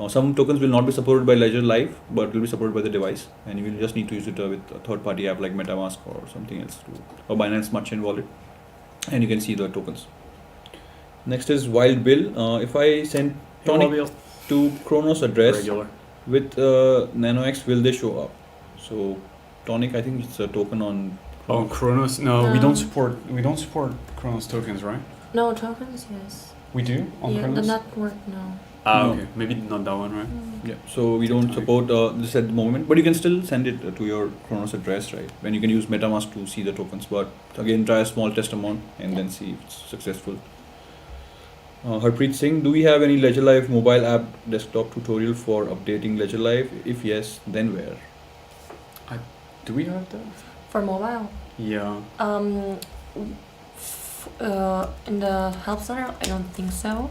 Speaker 2: Some tokens will not be supported by Ledger Live, but will be supported by the device, and you will just need to use it with a third-party app like MetaMask or something else, or Binance Smart Chain Wallet, and you can see the tokens. Next is Wild Bill. If I send Tonic to Kronos address
Speaker 1: Regular.
Speaker 2: with NanoX, will they show up? So Tonic, I think it's a token on.
Speaker 1: Oh, Kronos. No, we
Speaker 3: No.
Speaker 1: don't support. We don't support Kronos tokens, right?
Speaker 3: No, tokens, yes.
Speaker 1: We do on
Speaker 3: Yeah, the
Speaker 1: Kronos.
Speaker 3: network, no.
Speaker 2: No.
Speaker 1: Okay. Maybe not that one, right?
Speaker 2: Yeah, so we don't support this at the moment, but you can still send it to your Kronos address, right? When you can use MetaMask to see the tokens, but again, try a small test amount and then see if it's successful. Harpreet Singh, do we have any Ledger Live mobile app desktop tutorial for updating Ledger Live? If yes, then where?
Speaker 1: Do we have that?
Speaker 3: For mobile?
Speaker 1: Yeah.
Speaker 3: In the help center, I don't think so.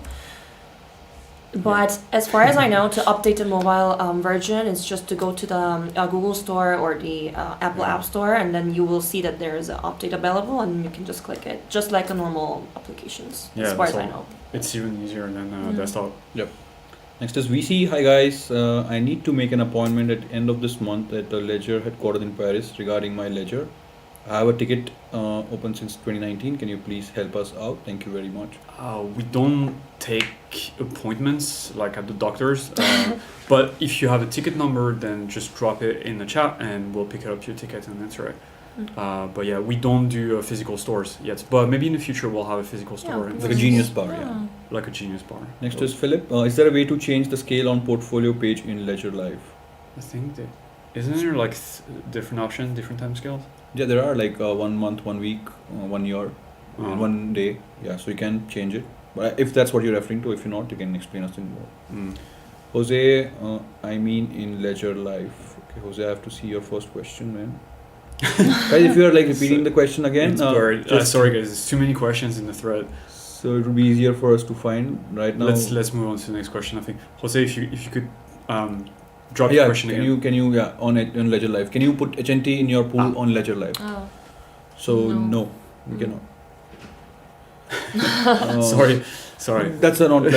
Speaker 3: But as far as I know, to update the mobile version, it's just to go to the Google Store or the Apple App Store, and then you will see that there is an update available, and you can just click it, just like a normal applications.
Speaker 1: Yeah,
Speaker 3: as far as
Speaker 1: that's
Speaker 3: I
Speaker 1: all.
Speaker 3: know.
Speaker 1: It's even easier than
Speaker 3: Mhm.
Speaker 1: desktop.
Speaker 2: Next is VC. Hi guys, I need to make an appointment at end of this month at the Ledger headquarters in Paris regarding my Ledger. I have a ticket open since 2019. Can you please help us out? Thank you very much.
Speaker 1: We don't take appointments like at the doctors, but if you have a ticket number, then just drop it in the chat and we'll pick up your ticket and answer it. But yeah, we don't do physical stores yet, but maybe in the future we'll have a physical store,
Speaker 2: Like a Genius bar, yeah.
Speaker 1: like a Genius bar.
Speaker 2: Next
Speaker 1: So
Speaker 2: is Philip. Is there a way to change the scale on portfolio page in Ledger Live?
Speaker 1: I think that isn't there like different options, different time scales?
Speaker 2: Yeah, there are like 1 month, 1 week, 1 year, and 1 day. Yeah, so you can change it. But if that's what you're referring to, if you're not, you can explain us in more.
Speaker 1: Mm.
Speaker 2: Jose, I mean in Ledger Live. Okay, Jose, I have to see your first question, man. Guys, if you're like repeating the question again,
Speaker 1: It's blurred.
Speaker 2: just-
Speaker 1: Sorry guys, there's too many questions in the thread.
Speaker 2: so it will be easier for us to find right now.
Speaker 1: Let's move on to the next question. I think Jose, if you could drop the
Speaker 2: Yeah,
Speaker 1: question
Speaker 2: can
Speaker 1: again.
Speaker 2: you on Ledger Live? Can you put HNT in your pool on Ledger Live?
Speaker 3: Oh.
Speaker 2: So
Speaker 3: No.
Speaker 2: we
Speaker 3: Mm.
Speaker 2: cannot.
Speaker 1: Sorry.
Speaker 2: That's a normal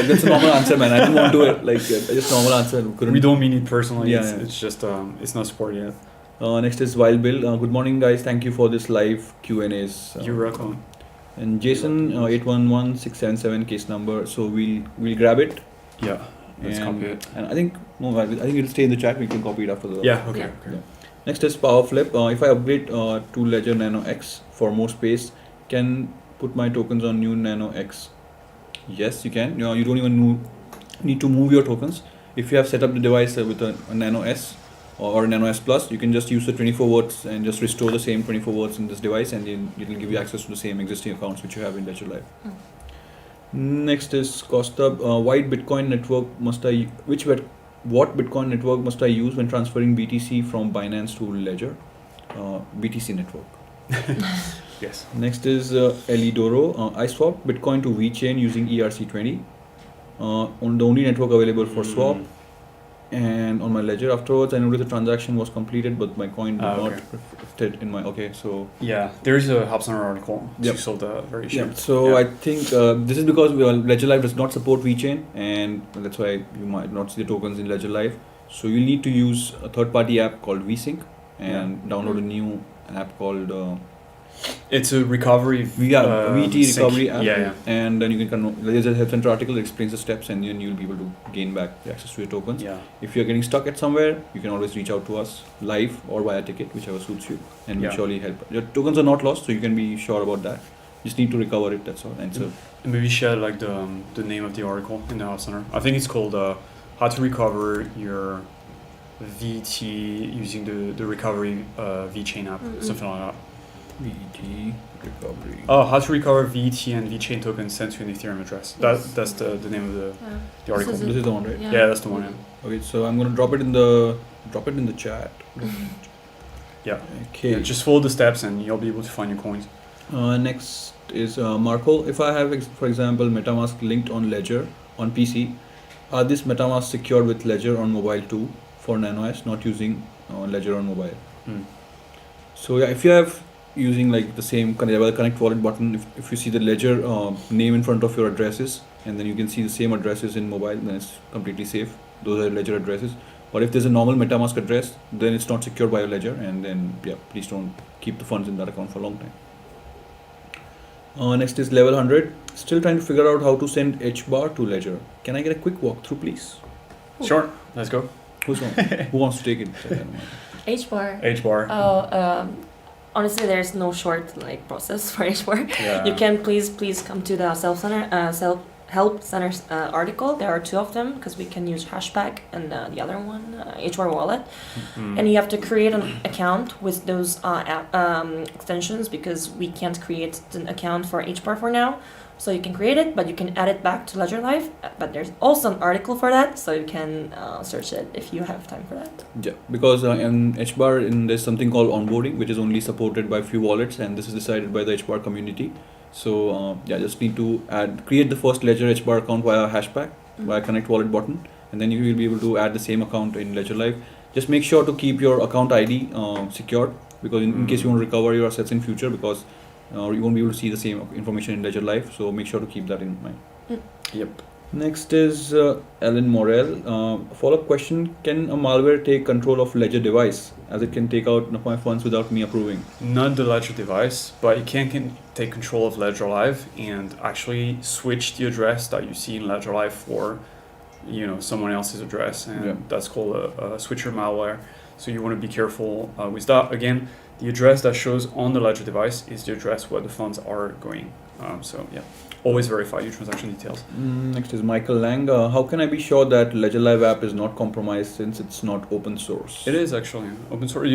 Speaker 2: answer, man. I didn't want to just normal answer. Couldn't.
Speaker 1: We don't mean it personally.
Speaker 2: Yeah,
Speaker 1: It's just it's not supported yet.
Speaker 2: Next is Wild Bill. Good morning, guys. Thank you for this live Q&As.
Speaker 1: You're welcome.
Speaker 2: And Jason, 811677 case number. So we'll grab it.
Speaker 1: Yeah. Let's
Speaker 2: and,
Speaker 1: copy it.
Speaker 2: And I think it'll stay in the chat. We can copy it after the.
Speaker 1: Yeah. Okay.
Speaker 3: Yeah.
Speaker 1: Okay.
Speaker 2: Next is Powerflip. If I upgrade to Ledger Nano X for more space, can put my tokens on new Nano X. Yes, you can. You don't even need to move your tokens. If you have set up the device with a Nano S or Nano S Plus, you can just use the 24 words and just restore the same 24 words in this device, and then it will give you access to the same existing accounts which you have in Ledger Live. Next is Kostab. What Bitcoin network must I use when transferring BTC from Binance to Ledger? BTC network.
Speaker 1: Yes.
Speaker 2: Next is Elidoro. I swapped Bitcoin to VeChain using ERC20 on the only network available for swap. And on my ledger afterwards, I noticed the transaction was completed, but my coin did not
Speaker 1: Okay.
Speaker 2: reflected in my. Okay, so
Speaker 1: Yeah, there's a Help Center article.
Speaker 2: Yep.
Speaker 1: You sold very
Speaker 2: yeah.
Speaker 1: cheap.
Speaker 2: So
Speaker 1: Yeah.
Speaker 2: I think this is because Ledger Live does not support VeChain, and that's why you might not see the tokens in Ledger Live. So you need to use a third-party app called VSync and download a new app called
Speaker 1: It's a recovery.
Speaker 2: VT
Speaker 1: sync.
Speaker 2: recovery app.
Speaker 1: Yeah,
Speaker 2: And then you can there's a Help Center article that explains the steps, and then you'll be able to gain back the access to your tokens.
Speaker 1: yeah.
Speaker 2: If you're getting stuck at somewhere, you can always reach out to us live or via ticket, whichever suits you, and we'll
Speaker 1: Yeah.
Speaker 2: surely help. Your tokens are not lost, so you can be sure about that. You just need to recover it. That's all. And so
Speaker 1: And maybe share like the name of the article in the Help Center. I think it's called "How to Recover Your VT Using the Recovery VeChain app," something like that.
Speaker 2: VT recovery.
Speaker 1: Oh, how to recover VT and VeChain tokens sent to an Ethereum address.
Speaker 3: Yes.
Speaker 1: That's the name of the
Speaker 3: This
Speaker 1: article.
Speaker 3: is
Speaker 2: This is the one, right?
Speaker 1: Yeah, that's the one. Yeah.
Speaker 2: Okay, so I'm gonna drop it in the chat.
Speaker 1: Yeah.
Speaker 2: Okay.
Speaker 1: Yeah, just follow the steps and you'll be able to find your coins.
Speaker 2: Next is Marco. If I have, for example, MetaMask linked on Ledger on PC, are this MetaMask secured with Ledger on mobile too for NanoS, not using Ledger on mobile?
Speaker 1: Hmm.
Speaker 2: So yeah, if you have using like the same connect wallet button, if you see the Ledger name in front of your addresses, and then you can see the same addresses in mobile, then it's completely safe. Those are Ledger addresses. But if there's a normal MetaMask address, then it's not secured by your Ledger, and then yeah, please don't keep the funds in that account for a long time. Next is level 100. Still trying to figure out how to send HBAR to Ledger. Can I get a quick walkthrough, please?
Speaker 1: Sure, let's go.
Speaker 2: Who wants to take it?
Speaker 3: HBAR.
Speaker 1: HBAR.
Speaker 3: Oh, honestly, there's no short like process for HBAR.
Speaker 1: Yeah.
Speaker 3: You can please come to the Help Center article. There are two of them because we can use Hashpack and the other one, HBAR Wallet.
Speaker 1: Mm.
Speaker 3: And you have to create an account with those extensions because we can't create an account for HBAR for now. So you can create it, but you can add it back to Ledger Live. But there's also an article for that, so you can search it if you have time for that.
Speaker 2: Yeah, because in HBAR there's something called onboarding, which is only supported by few wallets, and this is decided by the HBAR community. So just need to create the first Ledger HBAR account via Hashpack, via Connect Wallet button, and then you will be able to add the same account in Ledger Live. Just make sure to keep your account ID secured, because in case you want to recover your assets in future, because you won't be able to see the same information in Ledger Live. So make sure to keep that in mind.
Speaker 1: Yep.
Speaker 2: Next is Ellen Morel. Follow-up question: can a malware take control of Ledger device, as it can take out my funds without me approving?
Speaker 1: Not the Ledger device, but it can take control of Ledger Live and actually switch the address that you see in Ledger Live for, someone else's address, and
Speaker 2: Yeah.
Speaker 1: that's called a switcher malware. So you want to be careful with that. Again, the address that shows on the Ledger device is the address where the funds are going. So yeah, always verify your transaction details.
Speaker 2: Next is Michael Lang. How can I be sure that Ledger Live app is not compromised since it's not open source?
Speaker 1: It is actually open source.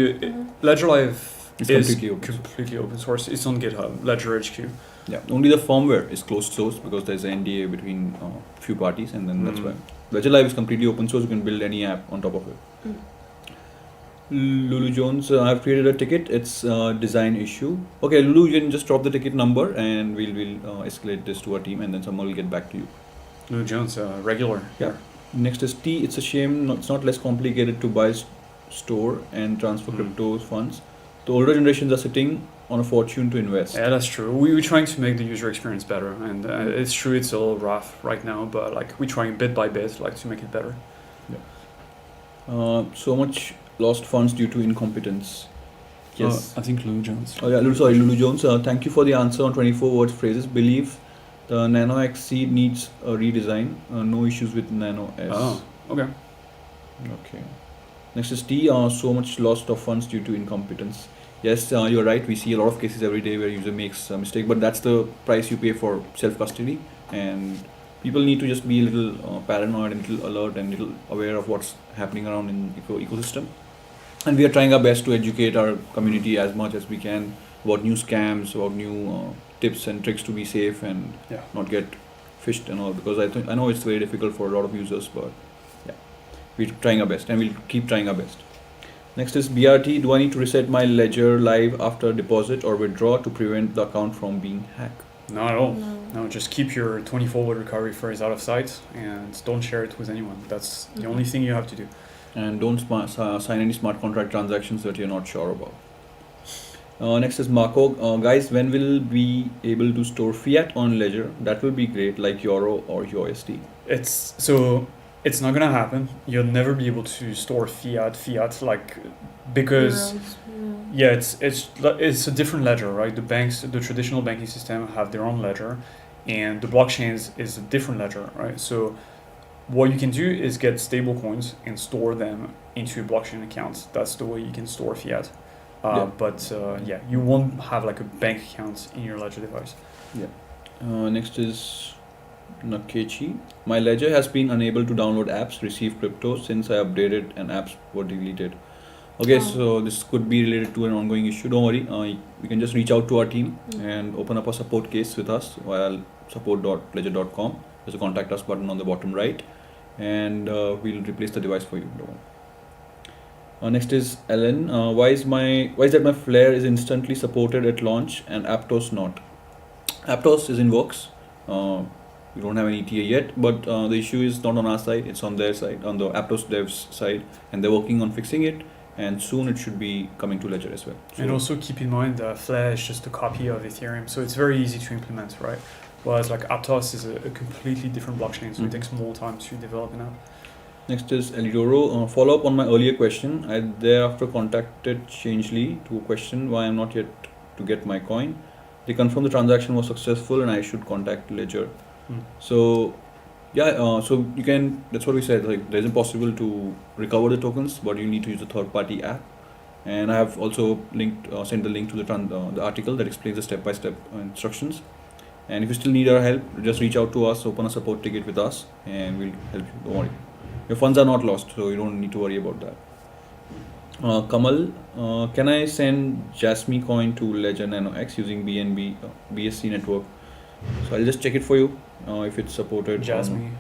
Speaker 1: Ledger Live
Speaker 2: It's
Speaker 1: is
Speaker 2: completely open source.
Speaker 1: open source. It's on GitHub, Ledger HQ.
Speaker 2: Yeah, only the firmware is closed source because there's an NDA between few parties, and then that's why. Ledger Live is completely open source. You can build any app on top of it. Lulu Jones, I've created a ticket. It's a design issue. Okay, Lulu, you can just drop the ticket number, and we'll escalate this to our team, and then someone will get back to you.
Speaker 1: Lou Jones, regular.
Speaker 2: Yeah. Next is T. It's a shame it's not less complicated to buy, store, and transfer crypto funds. The older generations are sitting on a fortune to invest.
Speaker 1: Yeah, that's true. We're trying to make the user experience better, and it's true it's a little rough right now, but like we're trying bit by bit, like to make it better.
Speaker 2: So much lost funds due to incompetence. Yes.
Speaker 1: I think Lou Jones.
Speaker 2: Oh yeah, Lulu Jones. Thank you for the answer on 24 word phrases. Believe the Nano XC needs a redesign. No issues with Nano S.
Speaker 1: Oh, okay.
Speaker 2: Okay. Next is T. So much lost of funds due to incompetence. Yes, you're right. We see a lot of cases every day where user makes a mistake, but that's the price you pay for self-custody. And people need to just be a little paranoid and a little alert and a little aware of what's happening around in ecosystem. And we are trying our best to educate our community as much as we can about new scams, about new tips and tricks to be safe and not get phished and all. Because I know it's very difficult for a lot of users, but yeah, we're trying our best and we'll keep trying our best. Next is BRT. Do I need to reset my ledger live after deposit or withdraw to prevent the account from being hacked?
Speaker 1: Not at all.
Speaker 3: No.
Speaker 1: No, just keep your 20-forward recovery phrase out of sight and don't share it with anyone. That's the only thing you have to do.
Speaker 2: And don't sign any smart contract transactions that you're not sure about. Next is Marco. Guys, when will we be able to store fiat on Ledger? That will be great, like Euro or USD.
Speaker 1: It's not gonna happen. You'll never be able to store fiat like because
Speaker 3: Euros,
Speaker 1: yeah, it's a different ledger, right? The traditional banking system have their own ledger, and the blockchains is a different ledger, right? So what you can do is get stable coins and store them into blockchain accounts. That's the way you can store fiat.
Speaker 2: Yeah.
Speaker 1: But you won't have like a bank account in your ledger device.
Speaker 2: Next is Nakechi. My ledger has been unable to download apps, receive crypto since I updated and apps were deleted. Okay,
Speaker 3: Oh.
Speaker 2: so this could be related to an ongoing issue. Don't worry, you can just reach out to our team and open up a support case with us via support.ledger.com. There's a contact us button on the bottom right, and we'll replace the device for you. Don't worry. Next is Ellen. Why is that my Flare is instantly supported at launch and Aptos not? Aptos is in works. We don't have an ETA yet, but the issue is not on our side, it's on their side, on the Aptos devs side, and they're working on fixing it, and soon it should be coming to Ledger as well.
Speaker 1: And also keep in mind that Flare is just a copy of Ethereum, so it's very easy to implement, right? Whereas like Aptos is a completely different blockchain, so it takes more time to develop an app.
Speaker 2: Next is Elidoro. Follow up on my earlier question. I thereafter contacted Changely to question why I'm not yet to get my coin. They confirmed the transaction was successful and I should contact Ledger. So so you can, that's what we said, like it isn't possible to recover the tokens, but you need to use a third party app. And I have also sent the link to the article that explains the step-by-step instructions. And if you still need our help, just reach out to us, open a support ticket with us, and we'll help you. Don't worry. Your funds are not lost, so you don't need to worry about that. Kamal, can I send Jasmy coin to Ledger Nano X using BNB BSC network? So I'll just check it for you if it's supported.
Speaker 1: Jasmy.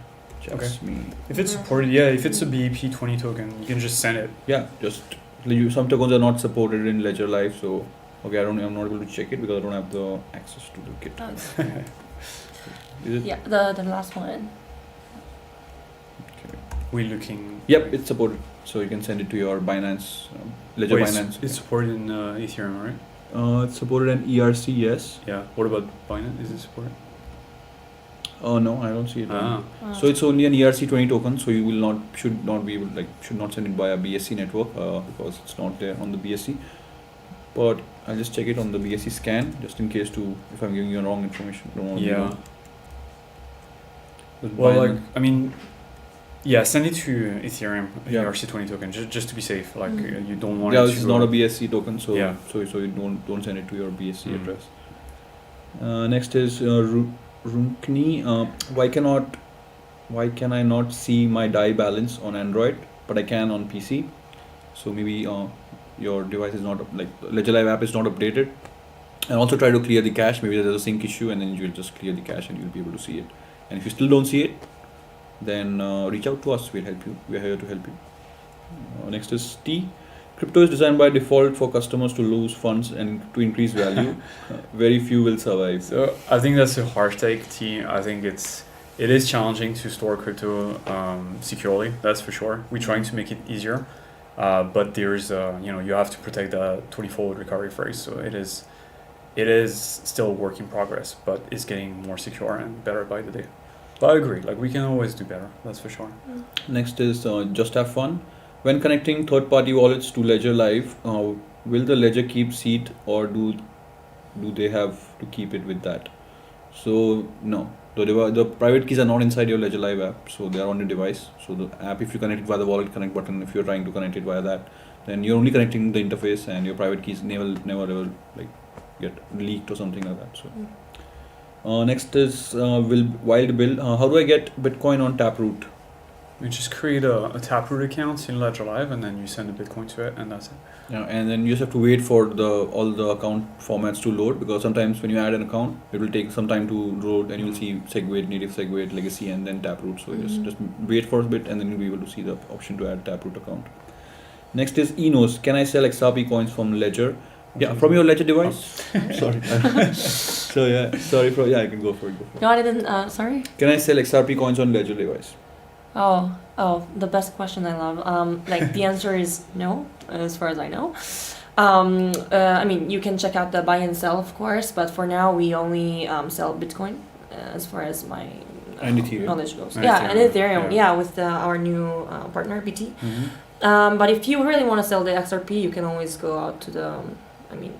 Speaker 2: Jasmy.
Speaker 1: If it's supported, yeah, if it's a BEP20 token, you can just send it.
Speaker 2: Yeah, just some tokens are not supported in Ledger Live, so okay, I'm not able to check it because I don't have the access to the kit. Is it?
Speaker 3: Yeah, the last one.
Speaker 1: We're looking.
Speaker 2: Yep, it's supported, so you can send it to your Binance, Ledger Binance.
Speaker 1: It's supported in Ethereum, right?
Speaker 2: It's supported in ERC, yes.
Speaker 1: Yeah. What about Binance? Is it supported?
Speaker 2: Oh no, I don't see it.
Speaker 1: Ah.
Speaker 2: So it's only an ERC20 token, so you should not send it via BSC network because it's not there on the BSC. But I'll just check it on the BSC scan just in case if I'm giving you wrong information. Don't want to be
Speaker 1: Yeah.
Speaker 2: wrong. But
Speaker 1: Well,
Speaker 2: Binance-
Speaker 1: like I mean, yeah, send it to Ethereum
Speaker 2: Yeah.
Speaker 1: ERC20 token just to be safe. Like you don't want
Speaker 2: yeah,
Speaker 1: it
Speaker 2: this
Speaker 1: to
Speaker 2: is
Speaker 1: go-
Speaker 2: not a BSC token, so
Speaker 1: Yeah.
Speaker 2: so you don't send it to your BSC
Speaker 1: Mm.
Speaker 2: address. Next is Runkni. Why can I not see my DAI balance on Android, but I can on PC? So maybe your device is not like Ledger Live app is not updated. And also try to clear the cache. Maybe there's a sync issue, and then you'll just clear the cache, and you'll be able to see it. And if you still don't see it, then reach out to us. We'll help you. We're here to help you. Next is T. Crypto is designed by default for customers to lose funds and to increase value. Very few will survive.
Speaker 1: So I think that's a harsh take, T. I think it is challenging to store crypto securely. That's for sure. We're trying to make it easier, but there's you have to protect the 20-fold recovery phrase. So it is still a work in progress, but it's getting more secure and better by the day. But I agree. Like we can always do better. That's for sure.
Speaker 2: Next is Just Have Fun. When connecting third-party wallets to Ledger Live, will the Ledger keep seed or do they have to keep it with that? So no, the private keys are not inside your Ledger Live app, so they are on your device. So the app, if you connect it via the wallet connect button, if you're trying to connect it via that, then you're only connecting the interface, and your private keys never ever like get leaked or something like that. So next is Wild Bill. How do I get Bitcoin on Taproot?
Speaker 1: You just create a Taproot account in Ledger Live, and then you send the Bitcoin to it, and that's it.
Speaker 2: Yeah, and then you just have to wait for all the account formats to load, because sometimes when you add an account, it will take some time to load, and you'll see SegWit, native SegWit, legacy, and then Taproot. So just wait for a bit, and then you'll be able to see the option to add Taproot account. Next is Enos. Can I sell XRP coins from Ledger? Yeah, from your Ledger device. Sorry. So yeah, sorry for I can go for it. Go for it.
Speaker 3: No, I didn't. Sorry.
Speaker 2: Can I sell XRP coins on Ledger device?
Speaker 3: Oh, the best question I love. Like the answer is no, as far as I know. I mean, you can check out the buy and sell, of course, but for now we only sell Bitcoin, as far as my
Speaker 2: And Ethereum.
Speaker 3: knowledge goes.
Speaker 1: And
Speaker 3: Yeah, and
Speaker 1: Ethereum,
Speaker 3: Ethereum.
Speaker 1: yeah.
Speaker 3: Yeah, with our new partner BT.
Speaker 1: Mm-hmm.
Speaker 3: But if you really want to sell the XRP, you can always go out to the, I mean,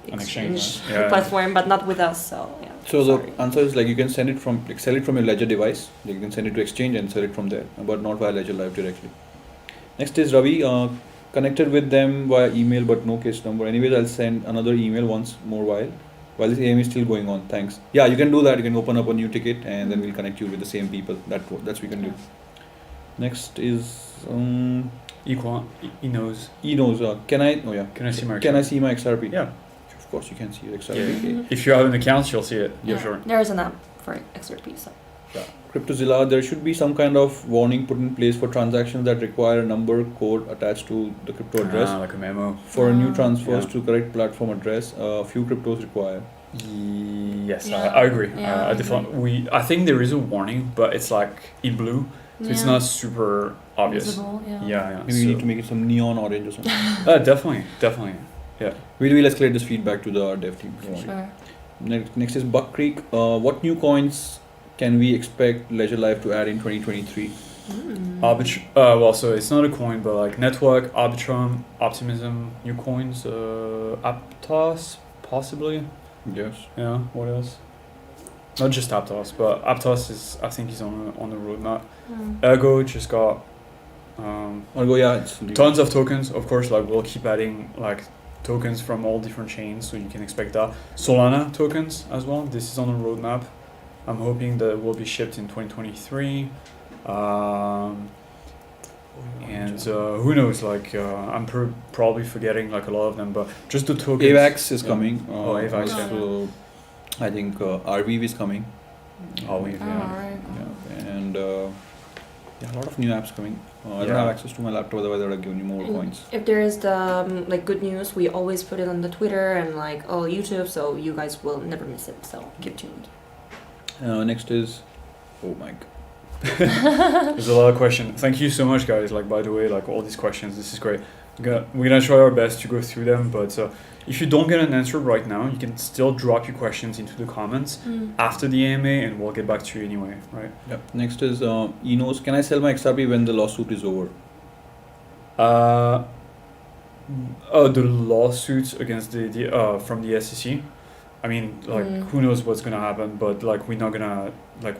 Speaker 1: An
Speaker 3: exchange
Speaker 1: exchange, yeah.
Speaker 3: platform, but not with us. So yeah.
Speaker 2: So
Speaker 3: sorry.
Speaker 2: the answer is like you can send it from like sell it from your Ledger device. Like you can send it to exchange and sell it from there, but not via Ledger Live directly. Next is Ravi. Connected with them via email, but no case number. Anyways, I'll send another email once more while this AMA is still going on. Thanks. Yeah, you can do that. You can open up a new ticket and then we'll connect you with the same people. That's we can do. Next is
Speaker 1: Enos.
Speaker 2: Enos. Can I? Oh yeah.
Speaker 1: Can I see my
Speaker 2: Can I
Speaker 1: account?
Speaker 2: see my XRP?
Speaker 1: Yeah.
Speaker 2: Of course, you can see your XRP.
Speaker 1: Yeah.
Speaker 3: Mhm.
Speaker 1: If you have an account, you'll see it.
Speaker 3: Yeah,
Speaker 1: Sure.
Speaker 3: there is an app for XRP. So.
Speaker 2: Cryptozilla, there should be some kind of warning put in place for transactions that require a number code attached to the crypto address.
Speaker 1: Like a memo.
Speaker 2: For new
Speaker 3: Ah.
Speaker 2: transfers
Speaker 1: Yeah.
Speaker 2: to correct platform address, a few cryptos require.
Speaker 1: Yes,
Speaker 3: Yeah.
Speaker 1: I agree.
Speaker 3: Yeah, I
Speaker 1: I think there is a warning, but it's like in blue, so it's not super obvious.
Speaker 3: Visible, yeah.
Speaker 1: Yeah.
Speaker 2: Maybe we need to make it some neon orange or something.
Speaker 1: Definitely.
Speaker 2: We'll escalate this feedback to the dev team.
Speaker 3: Sure.
Speaker 2: Next is Buck Creek. What new coins can we expect Ledger Live to add in 2023?
Speaker 1: Well, so it's not a coin, but like Network, Arbitrum, Optimism, new coins, Aptos, possibly.
Speaker 2: Yes.
Speaker 1: Yeah. What else? Not just Aptos, but Aptos I think is on the roadmap. Ergo just got
Speaker 2: I'll go. Yeah, it's
Speaker 1: tons of tokens. Of course, like we'll keep adding like tokens from all different chains, so you can expect that. Solana tokens as well. This is on the roadmap. I'm hoping that it will be shipped in 2023. And who knows? Like I'm probably forgetting like a lot of them, but just the tokens.
Speaker 2: AVAX is
Speaker 1: Yeah.
Speaker 2: coming.
Speaker 1: AVAX,
Speaker 3: yeah.
Speaker 2: So I think RVV is coming.
Speaker 1: Always, yeah.
Speaker 3: Alright.
Speaker 2: Yeah, and yeah, a lot of new apps coming. I don't
Speaker 1: Yeah.
Speaker 2: have access to my laptop, otherwise I would have given you more coins.
Speaker 3: If there is the like good news, we always put it on the Twitter and like YouTube, so you guys will never miss it. So keep tuned.
Speaker 2: Next is, oh my god.
Speaker 1: There's a lot of questions. Thank you so much, guys. Like by the way, like all these questions, this is great. We're gonna try our best to go through them, but if you don't get an answer right now, you can still drop your questions into the comments after the AMA, and we'll get back to you anyway, right?
Speaker 2: Yep. Next is Enos. Can I sell my XRP when the lawsuit is over?
Speaker 1: The lawsuits against the from the SEC. I mean, like who knows what's gonna happen, but like we're not gonna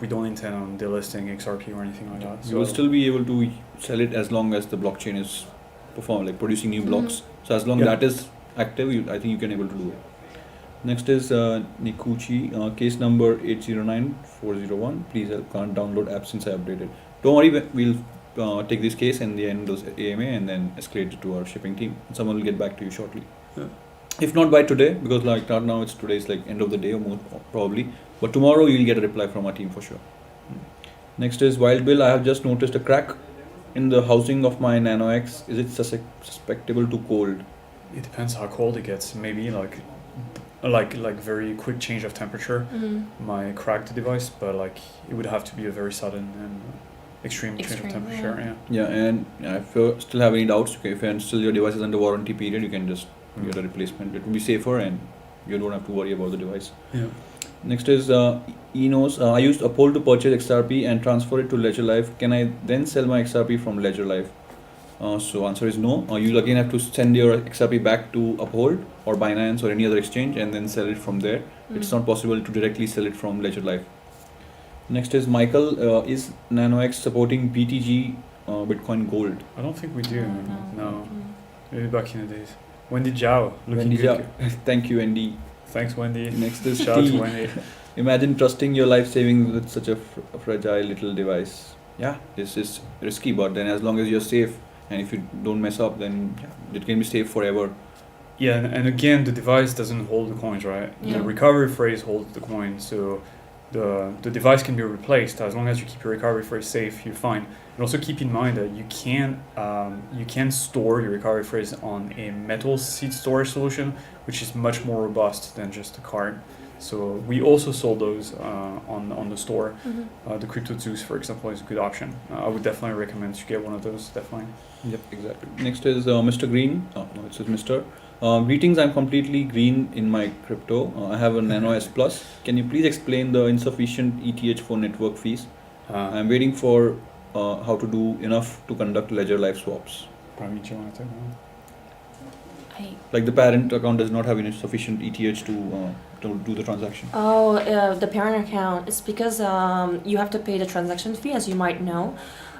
Speaker 1: we don't intend on delisting XRP or anything like that.
Speaker 2: You will still be able to sell it as long as the blockchain is producing new blocks. So as long
Speaker 1: Yeah.
Speaker 2: that is active, I think you can able to do it. Next is Nikuchi, case number 809401. Please help, can't download apps since I updated. Don't worry, we'll take this case and the end of the AMA and then escalate it to our shipping team. Someone will get back to you shortly.
Speaker 1: Yeah.
Speaker 2: If not by today, because like not now, today's like end of the day or more probably. But tomorrow you'll get a reply from our team for sure. Next is Wild Bill. I have just noticed a crack in the housing of my Nano X. Is it susceptible to cold?
Speaker 1: It depends how cold it gets. Maybe like very quick change of temperature might crack the device, but like it would have to be a very sudden and extreme change of
Speaker 3: Extreme,
Speaker 1: temperature. Yeah.
Speaker 2: Yeah, and if you still have any doubts, okay, if still your device is under warranty period, you can just get a replacement. It will be safer and you don't have to worry about the device.
Speaker 1: Yeah.
Speaker 2: Next is Enos. I used Uphold to purchase XRP and transfer it to Ledger Live. Can I then sell my XRP from Ledger Live? So answer is no. You'll again have to send your XRP back to Uphold or Binance or any other exchange and then sell it from there. It's not possible to directly sell it from Ledger Live. Next is Michael. Is NanoX supporting BTG Bitcoin Gold?
Speaker 1: I don't think we do. No. Maybe back in the days. Wendy Zhao. Looking
Speaker 2: Wendy
Speaker 1: good.
Speaker 2: Zhao. Thank you, Wendy.
Speaker 1: Thanks, Wendy.
Speaker 2: Next is
Speaker 1: Shout out
Speaker 2: T.
Speaker 1: to Wendy.
Speaker 2: Imagine trusting your life savings with such a fragile little device. Yeah, this is risky, but then as long as you're safe and if you don't mess up, then it can be safe forever.
Speaker 1: Yeah, and again, the device doesn't hold the coins, right?
Speaker 3: Yeah.
Speaker 1: The recovery phrase holds the coin, so the device can be replaced as long as you keep your recovery phrase safe. You're fine. And also keep in mind that you can store your recovery phrase on a metal seed storage solution, which is much more robust than just a card. So we also sold those on the store.
Speaker 3: Mm-hmm.
Speaker 1: The Crypto Zeus, for example, is a good option. I would definitely recommend you get one of those. Definitely.
Speaker 2: Yep, exactly. Next is Mr. Green. Oh, no, it says Mr. Greetings, I'm completely green in my crypto. I have a Nano S Plus. Can you please explain the insufficient ETH for network fees? I'm waiting for how to do enough to conduct Ledger Live swaps.
Speaker 1: Probably do you want to take that?
Speaker 2: Like the parent account does not have enough sufficient ETH to do the transaction.
Speaker 3: Oh, the parent account. It's because you have to pay the transaction fee, as you might know.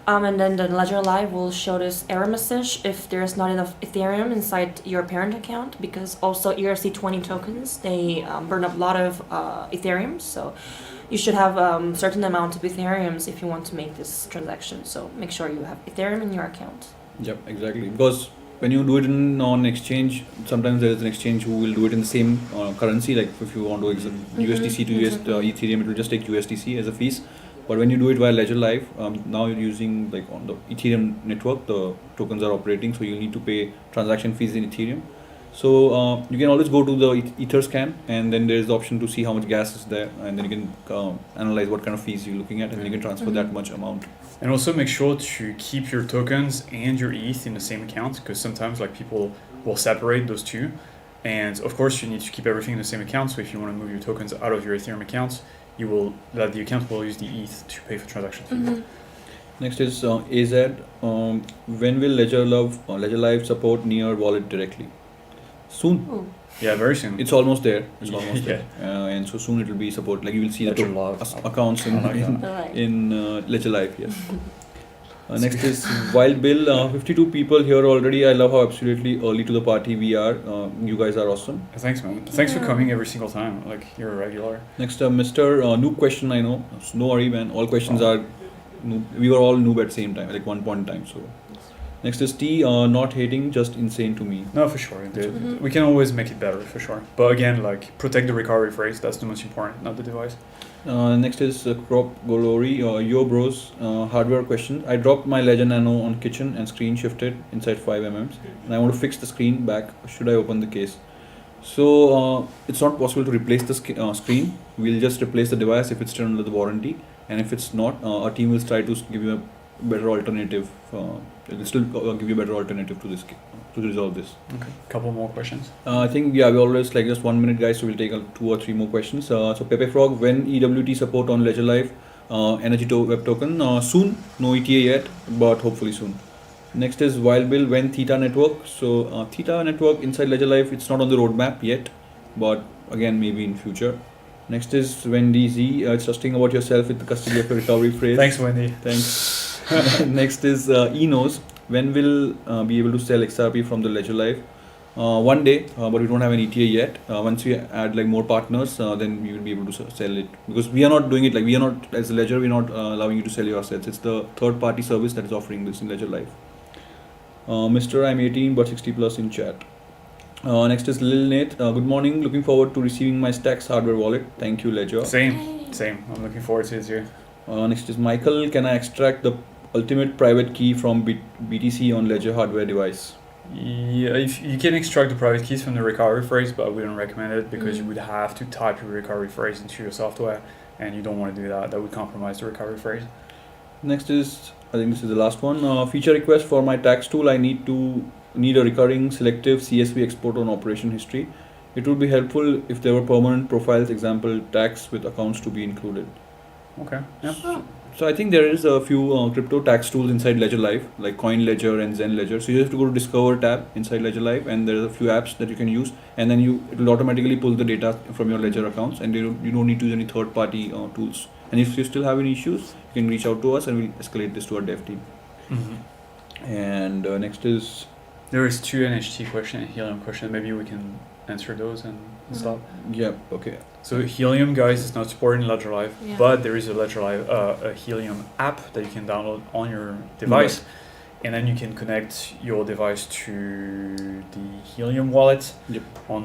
Speaker 3: And then the Ledger Live will show this error message if there's not enough Ethereum inside your parent account, because also ERC20 tokens, they burn up a lot of Ethereum. So you should have certain amount of Ethereums if you want to make this transaction. So make sure you have Ethereum in your account.
Speaker 2: Yep, exactly. Because when you do it in on exchange, sometimes there is an exchange who will do it in the same currency. Like if you want to USDC to Ethereum, it will just take USDC as a fees. But when you do it via Ledger Live, now you're using like on the Ethereum network, the tokens are operating, so you need to pay transaction fees in Ethereum. So you can always go to the Etherscan, and then there's the option to see how much gas is there, and then you can analyze what kind of fees you're looking at, and then you can transfer that much amount.
Speaker 1: And also make sure to keep your tokens and your ETH in the same account, because sometimes like people will separate those two. And of course you need to keep everything in the same account. So if you want to move your tokens out of your Ethereum accounts, the account will use the ETH to pay for transaction fees.
Speaker 3: Mm-hmm.
Speaker 2: Next is AZ. When will Ledger Live support Near Wallet directly? Soon.
Speaker 3: Ooh.
Speaker 1: Yeah, very soon.
Speaker 2: It's almost there. It's almost
Speaker 1: Yeah.
Speaker 2: there. And so soon it will be support. Like you will see
Speaker 1: Ledger
Speaker 2: the
Speaker 1: Live.
Speaker 2: accounts
Speaker 1: I like that.
Speaker 3: Alright.
Speaker 2: in Ledger Live. Yes. Next is Wild Bill. 52 people here already. I love how absolutely early to the party we are. You guys are awesome.
Speaker 1: Thanks, man. Thanks for
Speaker 3: Yeah.
Speaker 1: coming every single time. Like you're a regular.
Speaker 2: Next, Mr. Noob question. I know. So no worry, man. All questions are noob. We were all noob at the same time, like one point in time. So next is T. Not hating, just insane to me.
Speaker 1: No, for sure.
Speaker 3: Mhm.
Speaker 1: We can always make it better, for sure. But again, like protect the recovery phrase. That's the most important, not the device.
Speaker 2: Next is Crop Golori. Yo bros, hardware question. I dropped my Ledger Nano on kitchen and screen shifted inside 5 mm, and I want to fix the screen back. Should I open the case? So it's not possible to replace the screen. We'll just replace the device if it's still under the warranty, and if it's not, our team will try to give you a better alternative. It will still give you a better alternative to this to resolve this.
Speaker 1: Okay. Couple more questions.
Speaker 2: I think we always like just 1 minute, guys. So we'll take 2 or 3 more questions. So Pepe Frog, when EWT support on Ledger Live, Energy Web Token soon. No ETA yet, but hopefully soon. Next is Wild Bill, when Theta Network. So Theta Network inside Ledger Live, it's not on the roadmap yet, but again maybe in future. Next is Wendy Z. It's trusting about yourself with the custody of your recovery phrase.
Speaker 1: Thanks, Wendy.
Speaker 2: Thanks. Next is Enos. When will be able to sell XRP from the Ledger Live? One day, but we don't have an ETA yet. Once we add like more partners, then we will be able to sell it, because we are not doing it like we are not as a Ledger. We're not allowing you to sell your assets. It's the third-party service that is offering this in Ledger Live. Mr. I'm 18 but 60 plus in chat. Next is Lil Nate. Good morning. Looking forward to receiving my Stacks hardware wallet. Thank you, Ledger.
Speaker 1: Same. I'm looking forward to it too.
Speaker 2: Next is Michael. Can I extract the ultimate private key from BTC on Ledger hardware device?
Speaker 1: Yeah, if you can extract the private keys from the recovery phrase, but we don't recommend it because you would have to type your recovery phrase into your software, and you don't want to do that. That would compromise the recovery phrase.
Speaker 2: Next is, I think this is the last one. Feature request for my tax tool. I need a recurring selective CSV export on operation history. It would be helpful if there were permanent profiles, example tax with accounts to be included.
Speaker 1: Okay. Yeah.
Speaker 2: So I think there is a few crypto tax tools inside Ledger Live, like Coin Ledger and Zen Ledger. So you have to go to Discover tab inside Ledger Live, and there's a few apps that you can use, and then it will automatically pull the data from your Ledger accounts, and you don't need to use any third-party tools. And if you still have any issues, you can reach out to us, and we'll escalate this to our dev team.
Speaker 1: Mm-hmm.
Speaker 2: And next is
Speaker 1: There is 2 NHT question and Helium question. Maybe we can answer those and stop.
Speaker 2: okay.
Speaker 1: So Helium, guys, is not supported in Ledger Live,
Speaker 3: Yeah.
Speaker 1: but there is a Ledger Live, a Helium app that you can download on your device, and then you can connect your device to the Helium wallet
Speaker 2: Yep.
Speaker 1: on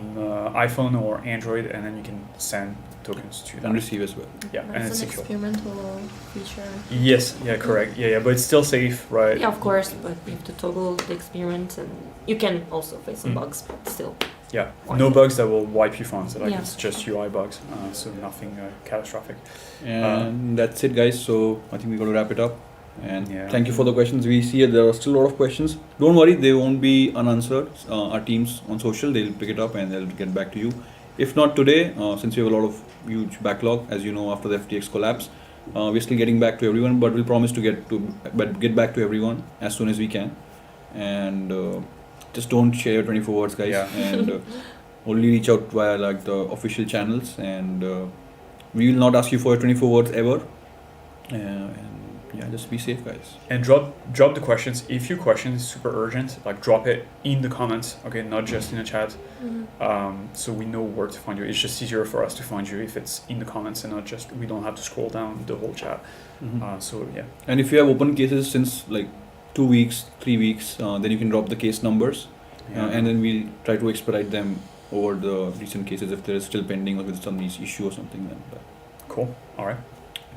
Speaker 1: iPhone or Android, and then you can send tokens to
Speaker 2: And
Speaker 1: them.
Speaker 2: receive as well.
Speaker 1: Yeah, and
Speaker 5: That's
Speaker 1: it's
Speaker 5: an
Speaker 1: secure.
Speaker 5: experimental feature.
Speaker 1: Yes, yeah, correct. Yeah, but it's still safe, right?
Speaker 3: Yeah, of course, but you have to toggle the experiment, and you can also face some
Speaker 1: Mm.
Speaker 3: bugs, but still.
Speaker 1: Yeah,
Speaker 3: Why
Speaker 1: no
Speaker 3: not?
Speaker 1: bugs that will wipe your phones. Like
Speaker 3: Yeah.
Speaker 1: it's just UI bugs, so nothing catastrophic.
Speaker 2: And that's it, guys. So I think we're going to wrap it up. And
Speaker 1: Yeah.
Speaker 2: thank you for the questions. We see there are still a lot of questions. Don't worry, they won't be unanswered. Our teams on social, they'll pick it up and they'll get back to you. If not today, since we have a lot of huge backlog, as you know, after the FTX collapse, we're still getting back to everyone. But we'll promise to get back to everyone as soon as we can. And just don't share 24 words, guys.
Speaker 1: Yeah.
Speaker 2: And only reach out via like the official channels. And we will not ask you for 24 words ever. And yeah, just be safe, guys.
Speaker 1: And drop the questions. If your question is super urgent, like drop it in the comments, okay, not just in the chat. So we know where to find you. It's just easier for us to find you if it's in the comments and not just we don't have to scroll down the whole chat. So yeah.
Speaker 2: And if you have open cases since like 2 weeks, 3 weeks, then you can drop the case numbers, and then we'll try to expedite them over the recent cases if there is still pending or with some these issue or something. Then,
Speaker 1: Cool. All right.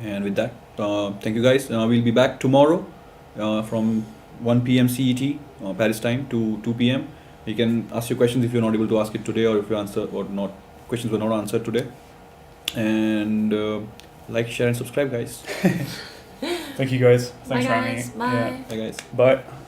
Speaker 2: and with that, thank you, guys. We'll be back tomorrow from 1 p.m. CET, Paris time, to 2 p.m. You can ask your questions if you're not able to ask it today, or if you answer or not questions were not answered today. And like, share, and subscribe, guys.
Speaker 1: Thank you guys.
Speaker 3: Bye,
Speaker 1: Thanks for having me.
Speaker 3: guys. Bye.
Speaker 2: Bye, guys.
Speaker 1: Bye.